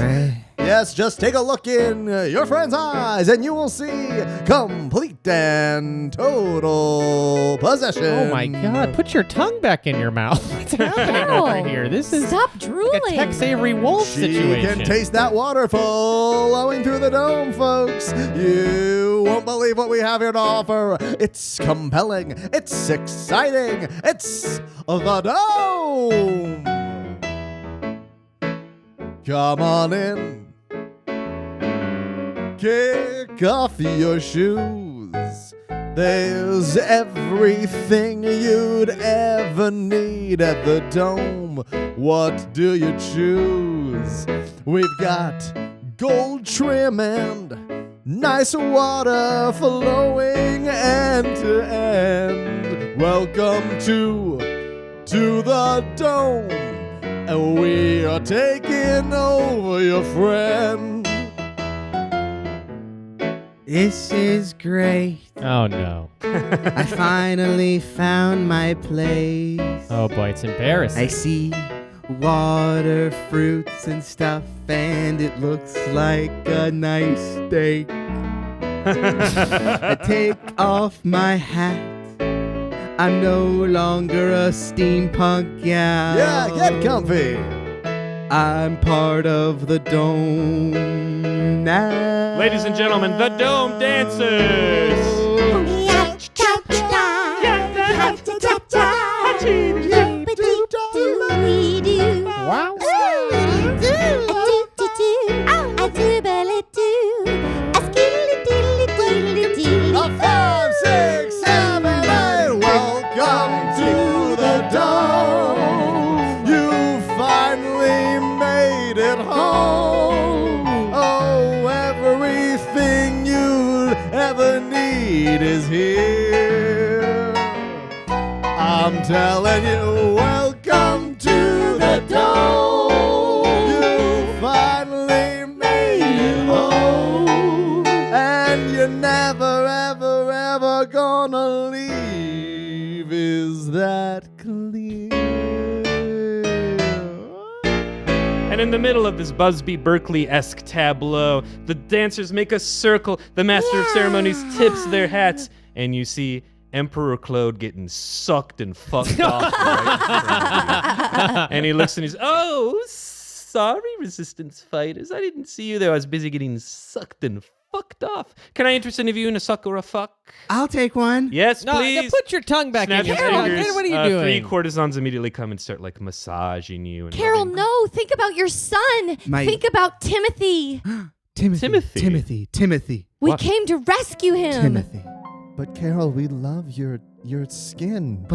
Yes, just take a look in your friend's eyes and you will see complete and total possession. Oh my God! Put your tongue back in your mouth. What's happening Carol, over here? This is Stop drooling. like a Tex Avery Wolf She situation. can taste that water flowing through the dome, folks. You won't believe what we have here to offer. It's compelling. It's exciting. It's the dome. Come on in. Kick off your shoes. There's everything you'd ever need at the dome. What do you choose? We've got gold trim and nice water flowing end to end. Welcome to the dome. And we are taking over your friend. This is great. Oh, no. I finally found my place. Oh, boy, it's embarrassing. I see water, fruits, and stuff, and it looks like a nice steak. I take off my hat. I'm no longer a steampunk gal. Yeah, get comfy. I'm part of the dome now. Ladies and gentlemen, the Dome Dancers! Wow. A 5, 6, 7, 8. Welcome to the dome. You finally made it home. Oh, everything you'd ever need is here. I'm telling you, welcome to the dome. You finally made it home. And you're never, ever, ever gonna leave. Is that clear? And in the middle of this Busby Berkeley-esque tableau, the dancers make a circle. The master of ceremonies tips their hats, and you see Emperor Claude getting sucked and fucked off right in front of you. And he looks and he's, oh, sorry, resistance fighters. I didn't see you there. I was busy getting sucked and fucked off. Can I interest any of you in a suck or a fuck? I'll take one. Yes, No, please. put your tongue back Snap in your your mouth. fingers. What are you doing? 3 courtesans immediately come and start like massaging you. And Carol, rubbing- no. Think about your son. My- Think about Timothy. Timothy. We came to rescue him. Timothy. But Carol, we love your skin.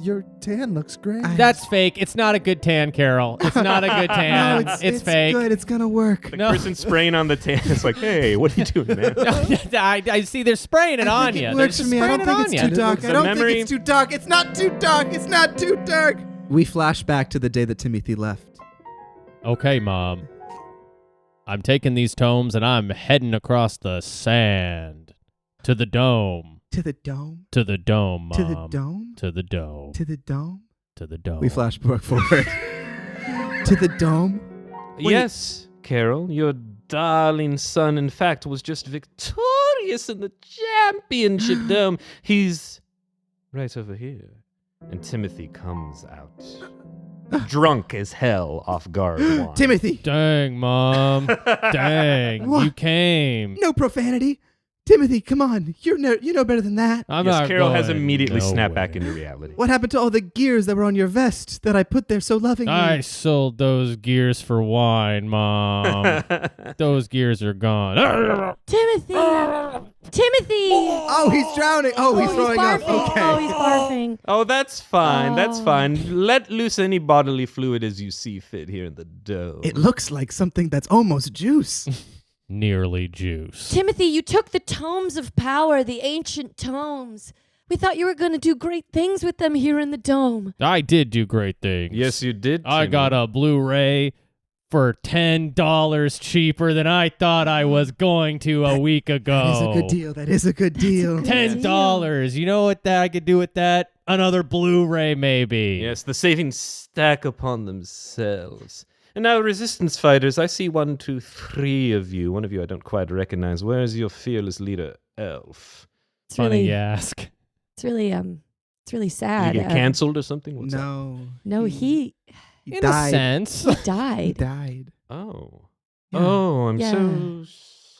Your tan looks great. That's fake. It's not a good tan, Carol. It's not a good tan. No, it's fake. Good. It's gonna work. The person spraying on the tan is like, hey, what are you doing, man? I see they're spraying it on you. It works for me. I don't think it's too dark. I don't think it's too dark. It's not too dark. It's not too dark. We flash back to the day that Timothy left. Okay, Mom. I'm taking these tomes and I'm heading across the sand to the dome. To the dome? To the dome, Mom. To the dome? To the dome. To the dome? To the dome. We flash forward. To the dome? Yes, Carol, your darling son, in fact, was just victorious in the championship dome. He's right over here. And Timothy comes out. Drunk as hell off guard wine. Timothy! Dang, Mom. Dang. What? You came. No profanity. Timothy, come on. You know better than that. Carol has immediately nowhere. snapped back into reality. What happened to all the gears that were on your vest that I put there so lovingly? I sold those gears for wine, Mom. Those gears are gone. Timothy! Timothy! Oh, he's drowning. Oh, he's throwing up. barfing. Okay. Oh, he's barfing. Oh, that's fine. That's fine. Let loose any bodily fluid as you see fit here in the dome. It looks like something that's almost juice. Nearly juice. Timothy, you took the tomes of power, the ancient tomes. We thought you were going to do great things with them here in the dome. I did do great things. Yes, you did. I Timmy. got a Blu-ray for $10 cheaper than I thought I was going to a week ago. That is a good deal. That is a good deal. $10. You know what I could do with that? Another Blu-ray, maybe. Yes, the savings stack upon themselves. And now, resistance fighters, I see 1, 2, 3 of you. One of you I don't quite recognize. Where is your fearless leader, Elf? It's Funny really, you ask. it's really sad. Did he get canceled or something? What's up? No, he In died. a sense. he He died. died. Oh. Yeah. Oh, I'm Yeah. so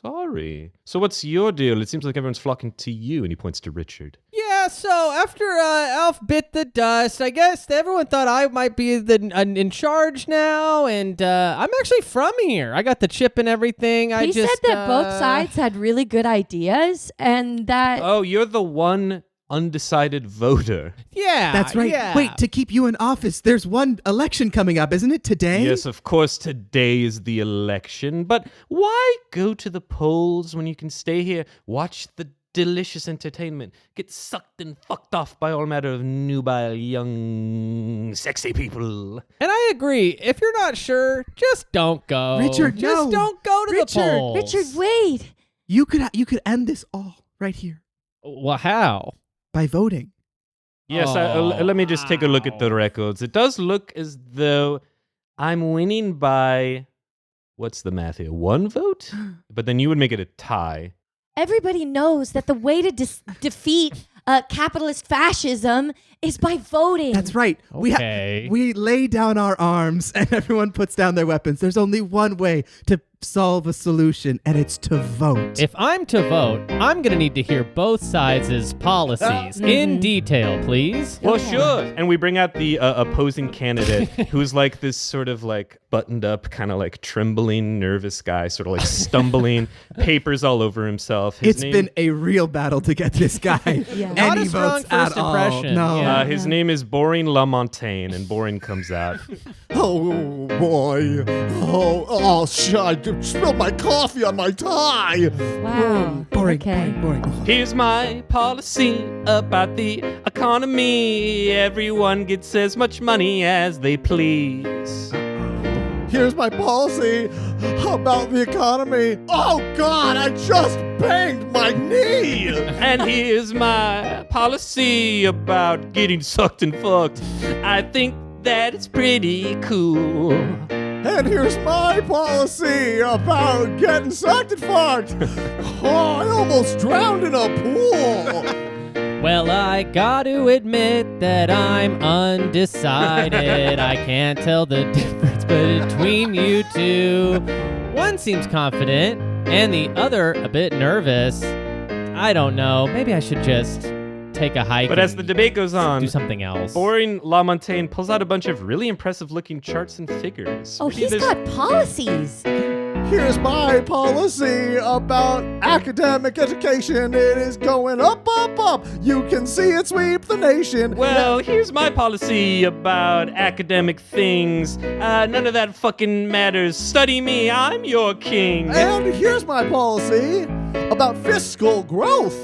sorry. So what's your deal? It seems like everyone's flocking to you, and he points to Richard. Yeah, so after Elf bit the dust, I guess everyone thought I might be in charge now, and I'm actually from here. I got the chip and everything. He said that both sides had really good ideas, and that Oh, you're the one undecided voter. Yeah, That's right. Yeah. Wait, to keep you in office, there's one election coming up, isn't it? Today? Yes, of course, today is the election, but why go to the polls when you can stay here, watch the delicious entertainment, get sucked and fucked off by all manner of nubile, young, sexy people? And I agree. If you're not sure, just don't go. Richard, just no. don't go to Richard. the polls. Richard, wait. You could end this all right here Well, how? by voting. Yes, let me just take a look at the records. It does look as though I'm winning by, what's the math here, 1 vote? But then you would make it a tie. Everybody knows that the way to defeat capitalist fascism is by voting. That's right. Okay. We lay down our arms and everyone puts down their weapons. There's only one way to solve a solution, and it's to vote. If I'm to vote, I'm going to need to hear both sides' policies in detail, please. Well, sure. And we bring out the opposing candidate, who's like this sort of like buttoned up, kind of like trembling, nervous guy, sort of like stumbling, papers all over himself. It's been a real battle to get this guy Yeah. any Not a strong votes at first all. impression. No. Yeah. His name is Boring LaMontagne, and Boring comes out. Oh boy! Oh, shit! I spilled my coffee on my tie. Wow. Boring. Okay. Boring. Here's my policy about the economy. Everyone gets as much money as they please. Here's my policy about the economy. Oh God! I just banged my knee. And here's my policy about getting sucked and fucked. I think that it's pretty cool. And here's my policy about getting sucked and fucked. Oh, I almost drowned in a pool. Well, I got to admit that I'm undecided. I can't tell the difference between you two. One seems confident, and the other a bit nervous. I don't know. Maybe I should just take a hike. But as the and debate goes on, do something else. Boring LaMontagne pulls out a bunch of really impressive looking charts and figures. Oh, Maybe he's there's- got policies. here's my policy about academic education. It is going up, up, up. You can see it sweep the nation. Well, here's my policy about academic things. None of that fucking matters. Study me, I'm your king. And here's my policy about fiscal growth.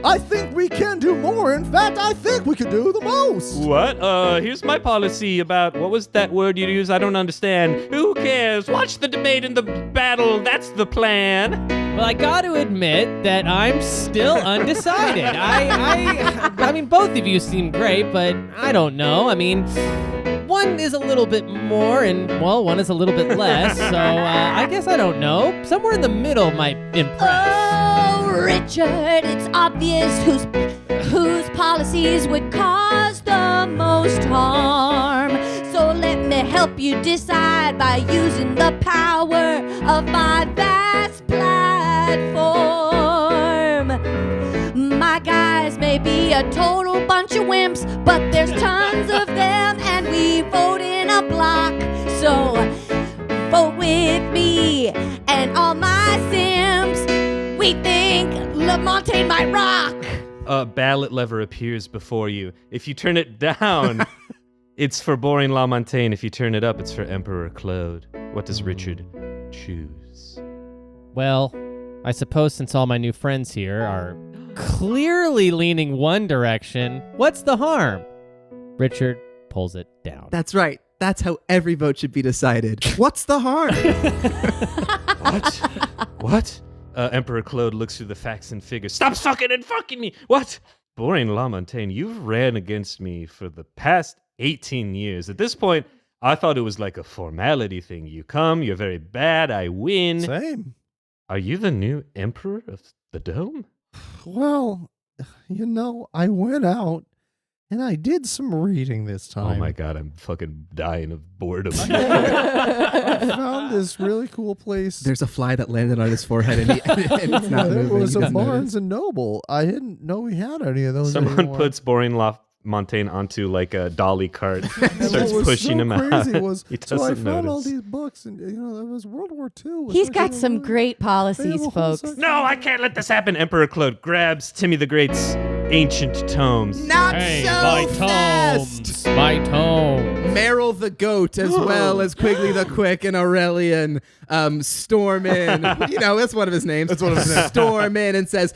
I think we can do more. In fact, I think we could do the most. What? Here's my policy about, what was that word you used? I don't understand. Who cares? Watch the debate and the battle. That's the plan. Well, I got to admit that I'm still undecided. I mean, both of you seem great, but I don't know. I mean, one is a little bit more, and well, one is a little bit less. So I guess I don't know. Somewhere in the middle might impress. Oh, Richard, it's obvious whose policies would cause the most harm. So let me help you decide by using the power of my vast platform. My guys may be a total bunch of wimps, but there's tons of them, and we vote in a block. So vote with me and all my Sims. We think LaMontagne might rock. A ballot lever appears before you. If you turn it down, it's for boring LaMontagne. If you turn it up, it's for Emperor Claude. What does Richard choose? Well, I suppose since all my new friends here are clearly leaning one direction, what's the harm? Richard pulls it down. That's right. That's how every vote should be decided. What's the harm? What? Emperor Claude looks through the facts and figures. Stop sucking and fucking me! What? Boring LaMontagne, you've ran against me for the past 18 years. At this point, I thought it was like a formality thing. You come, you're very bad, I win. Same. Are you the new emperor of the Dome? Well, I went out and I did some reading this time. Oh my god, I'm fucking dying of boredom. I found this really cool place. There's a fly that landed on his forehead and it's not It moving. was He a doesn't Barnes notice. and Noble. I didn't know we had any of those Someone anymore. puts boring LaMontagne onto like a dolly cart, And starts what was pushing so him crazy out. Was, He so I doesn't found all notice. these books, and it was World War II. He's got some great They have policies, a whole folks. section. No, I can't let this happen. Emperor Claude grabs Timmy the Great's ancient tomes. Not Hey, so my fast! tomes! My tomes! Meryl the Goat, as well as Quigley the Quick and Aurelian, storm in. That's one of his names. That's one of his names. Storm in and says,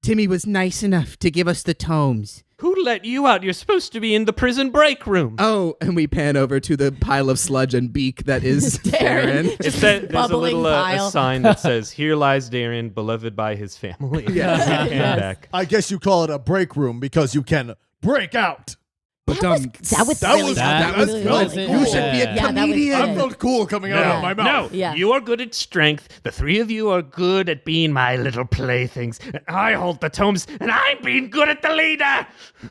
Timmy was nice enough to give us the tomes. Who let you out? You're supposed to be in the prison break room. Oh, and we pan over to the pile of sludge and beak that is Darren. There's a bubbling little pile. a sign that says, "Here lies Darren, beloved by his family." Yeah. Came back. I guess you call it a break room because you can break out. But That was really That good. was Really, good. really You cool. should be a Yeah, that was comedian. good. I felt cool coming out of my mouth. No, Yeah. you are good at strength. The three of you are good at being my little playthings. And I hold the tomes, and I'm being good at the leader.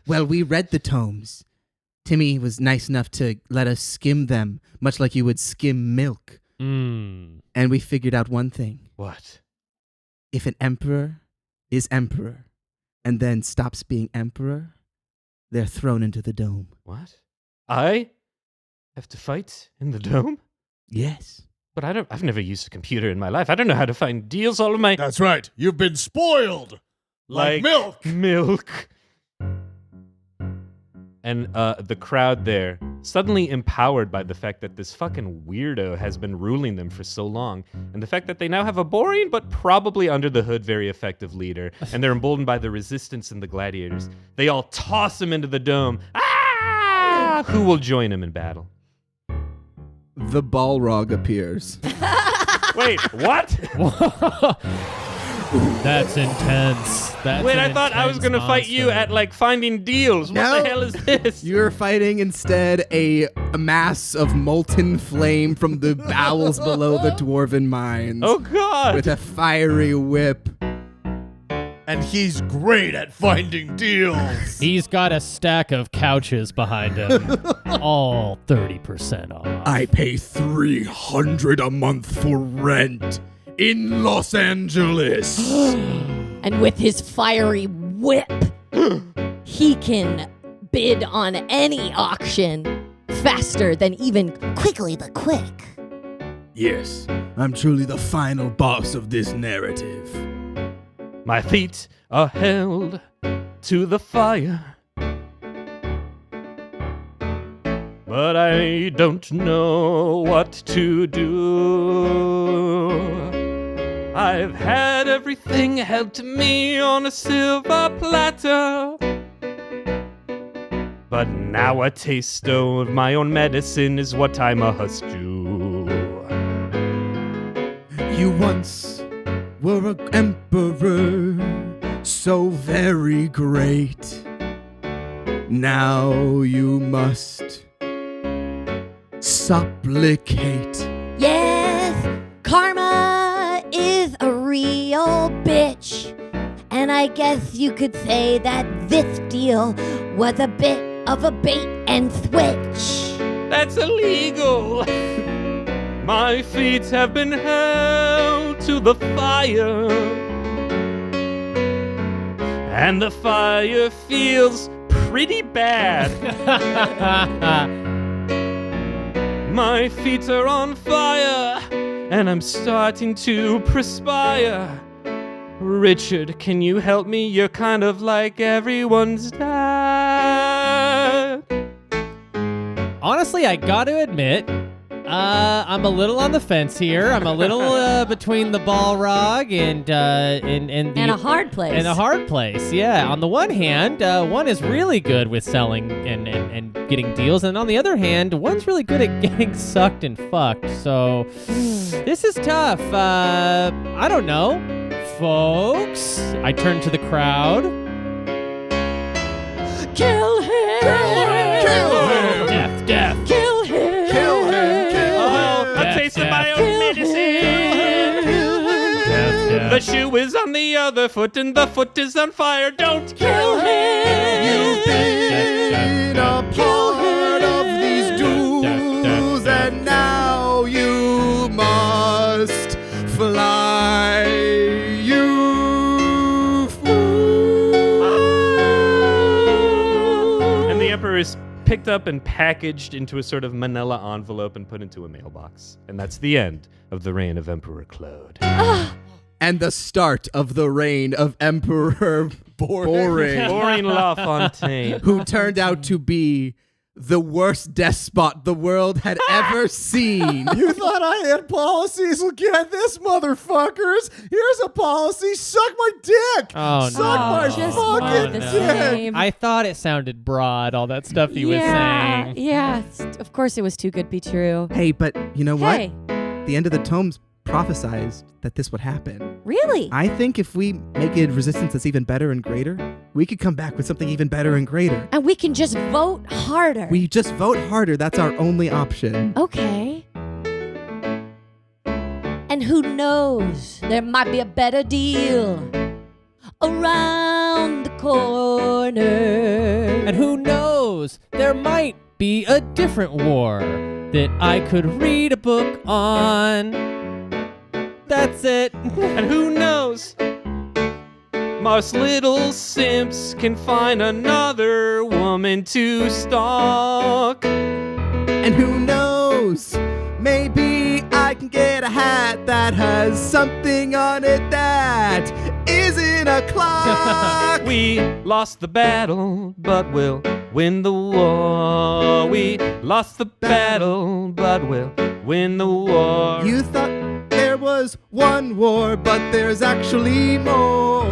Well, we read the tomes. Timmy was nice enough to let us skim them, much like you would skim milk. Mm. And we figured out one thing. What? If an emperor is emperor and then stops being emperor, they're thrown into the dome. What? I have to fight in the dome? Yes. But I've never used a computer in my life. I don't know how to find deals. All of my That's right. You've been spoiled like milk. Milk. And the crowd there, suddenly empowered by the fact that this fucking weirdo has been ruling them for so long, and the fact that they now have a boring but probably under the hood very effective leader, and they're emboldened by the resistance and the gladiators. They all toss him into the dome. Ah! Who will join him in battle? The Balrog appears. Wait, what? That's intense. Wait, I thought I was gonna fight you at like finding deals. What No. the hell is this? You're fighting instead a mass of molten flame from the bowels below the dwarven mines. Oh god! With a fiery whip. And he's great at finding deals. He's got a stack of couches behind him, all 30% off. I pay $300 a month for rent in Los Angeles. And with his fiery whip, he can bid on any auction faster than even Quickly the Quick. Yes, I'm truly the final boss of this narrative. My feet are held to the fire, but I don't know what to do. I've had everything held to me on a silver platter, but now a taste of my own medicine is what I must do. You once were an emperor, so very great. Now you must supplicate. Yes, karma is a real bitch. And I guess you could say that this deal was a bit of a bait and switch. That's illegal! My feet have been held to the fire, and the fire feels pretty bad. My feet are on fire, and I'm starting to perspire. Richard, can you help me? You're kind of like everyone's dad. Honestly, I gotta admit, I'm a little on the fence here. I'm a little between the Balrog and a hard place. And a hard place, yeah. On the one hand, one is really good with selling and getting deals, and on the other hand, one's really good at getting sucked and fucked. So this is tough. I don't know, folks. I turn to the crowd. Kill him! Kill him! Death! Kill him! Kill him! A taste of my own medicine. The shoe is on the other foot, and the foot is on fire. Don't kill him! You've been a part of these duels, and now you must fly, you fool. And the Emperor is picked up and packaged into a sort of manila envelope and put into a mailbox. And that's the end of the reign of Emperor Claude. And the start of the reign of Emperor Boring LaFontaine. who turned out to be the worst despot the world had ever seen. You thought I had policies? Well, get this, motherfuckers. Here's a policy. Suck my dick. Oh, Suck no. my Just fucking the dick. same. I thought it sounded broad, all that stuff he was saying. Yeah, of course it was too good to be true. Hey, but you know what? Hey, The end of the tomes prophesized that this would happen. really? I think if we make a resistance that's even better and greater, we could come back with something even better and greater. And we can just vote harder. We just vote harder. That's our only option. Okay. And who knows? There might be a better deal around the corner. And who knows? There might be a different war that I could read a book on. That's it. And who knows? Most little simps can find another woman to stalk. And who knows? Maybe I can get a hat that has something on it that isn't a clock. We lost the battle, but we'll win the war. We lost the battle, but we'll win the war. You thought there was one war, but there's actually more.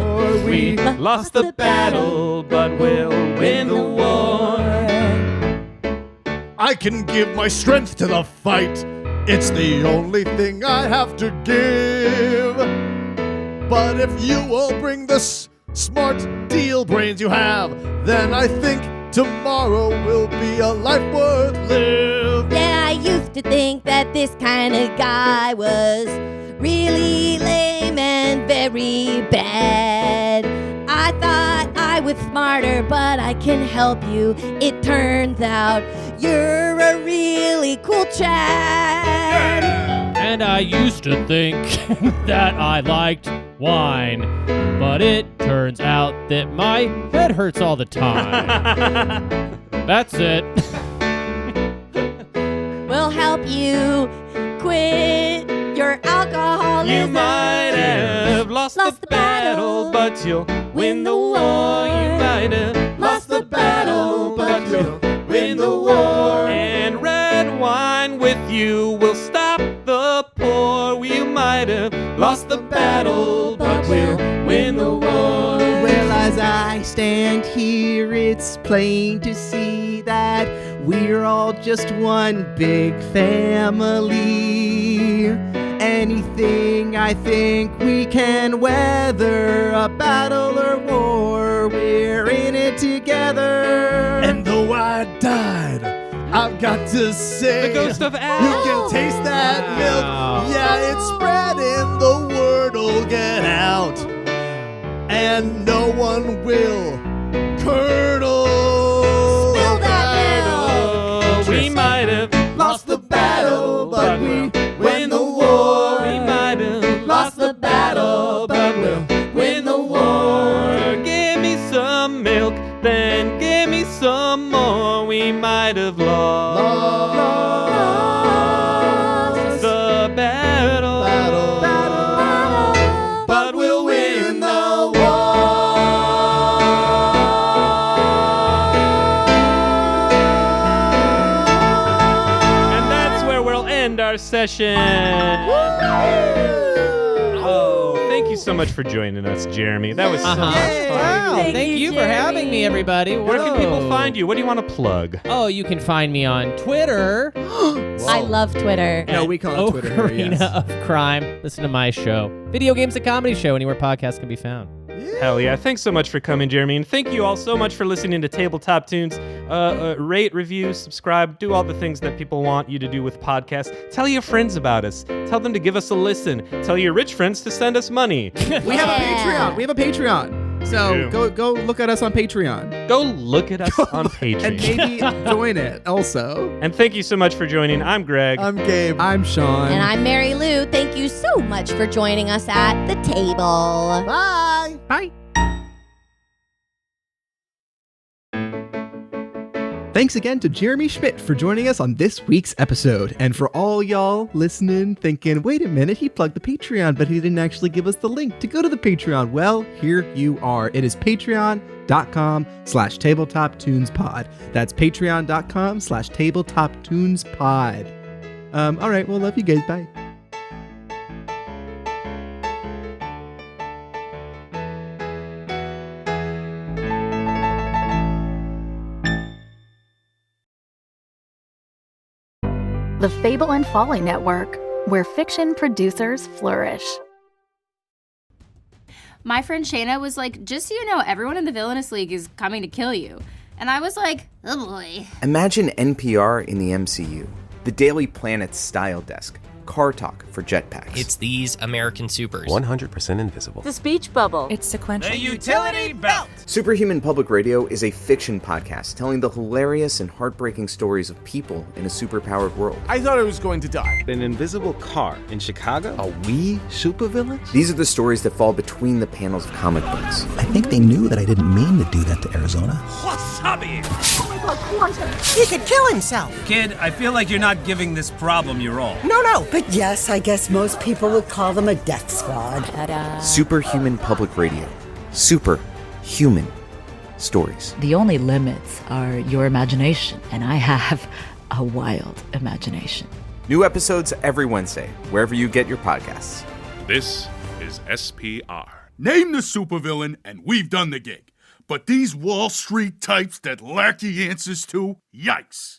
We lost the battle, but we'll win the war. I can give my strength to the fight. It's the only thing I have to give. But if you will bring the smart deal brains you have, then I think tomorrow will be a life worth lived. Yeah, I used to think that this kind of guy was really lame and very bad. I thought I was smarter, but I can help you. It turns out you're a really cool chap. And I used to think that I liked wine, but it turns out that my head hurts all the time. That's it. We'll help you quit your alcohol You might have lost the battle, but you'll win the war. You might have lost the battle, but you'll win the war. And red wine with you will stop the pour. You might have lost the battle, but we'll win the war. Well, as I stand here, it's plain to see that we're all just one big family. Anything I think we can weather, a battle or war, we're in it together. And though I died, I've got to say, The ghost of Al. you can taste that milk. Yeah, it's spreading, the word'll get out. And no one will curdle. Spill that milk. We might have Lost the battle, but we win the war. We might have lost the battle, but we'll win the war. Give me some milk, then give me some more. We might have lost the battle, but we'll win the war. And that's where we'll end our session. Oh, thank you so much for joining us, Jeremy. That was so much fun. Wow, thank you for having me, everybody. Where can people Whoa. find you? What do you want to plug? Oh, you can find me on Twitter. I love Twitter. No, we call it Twitter here, Ocarina yes. of Crime. Listen to my show. Video Games, a comedy show, anywhere podcasts can be found. Hell yeah. Thanks so much for coming, Jeremy. And thank you all so much for listening to Tabletop Tunes. Rate, review, subscribe, do all the things that people want you to do with podcasts. Tell your friends about us. Tell them to give us a listen. Tell your rich friends to send us money. We have a Patreon. We have a Patreon. So go look at us on Patreon. Go look at us on Patreon. And maybe join it also. And thank you so much for joining. I'm Greg. I'm Gabe. I'm Sean. And I'm Mary Lou. Thank you so much for joining us at the table. Bye. Bye. Thanks again to Jeremy Schmidt for joining us on this week's episode. And for all y'all listening, thinking, wait a minute, he plugged the Patreon, but he didn't actually give us the link to go to the Patreon. Well, here you are. It is patreon.com/tabletoptunespod. That's patreon.com/tabletoptunespod. All right, well, love you guys. Bye. The Fable and Folly Network, where fiction producers flourish. My friend Shayna was like, just so you know, everyone in the Villainous League is coming to kill you. And I was like, oh boy. Imagine NPR in the MCU. The Daily Planet's style desk. Car talk for jetpacks. It's these American supers. 100% invisible. The speech bubble. It's sequential. The utility belt. Superhuman Public Radio is a fiction podcast telling the hilarious and heartbreaking stories of people in a superpowered world. I thought I was going to die. An invisible car in Chicago? Are we supervillains? These are the stories that fall between the panels of comic books. I think they knew that I didn't mean to do that to Arizona. Wasabi! Oh my God, Quantum! He could kill himself. Kid, I feel like you're not giving this problem your all. No. But yes, I guess most people would call them a death squad. Superhuman Public Radio. Superhuman stories. The only limits are your imagination, and I have a wild imagination. New episodes every Wednesday, wherever you get your podcasts. This is SPR. Name the supervillain, and we've done the gig. But these Wall Street types that lack the answers to, yikes.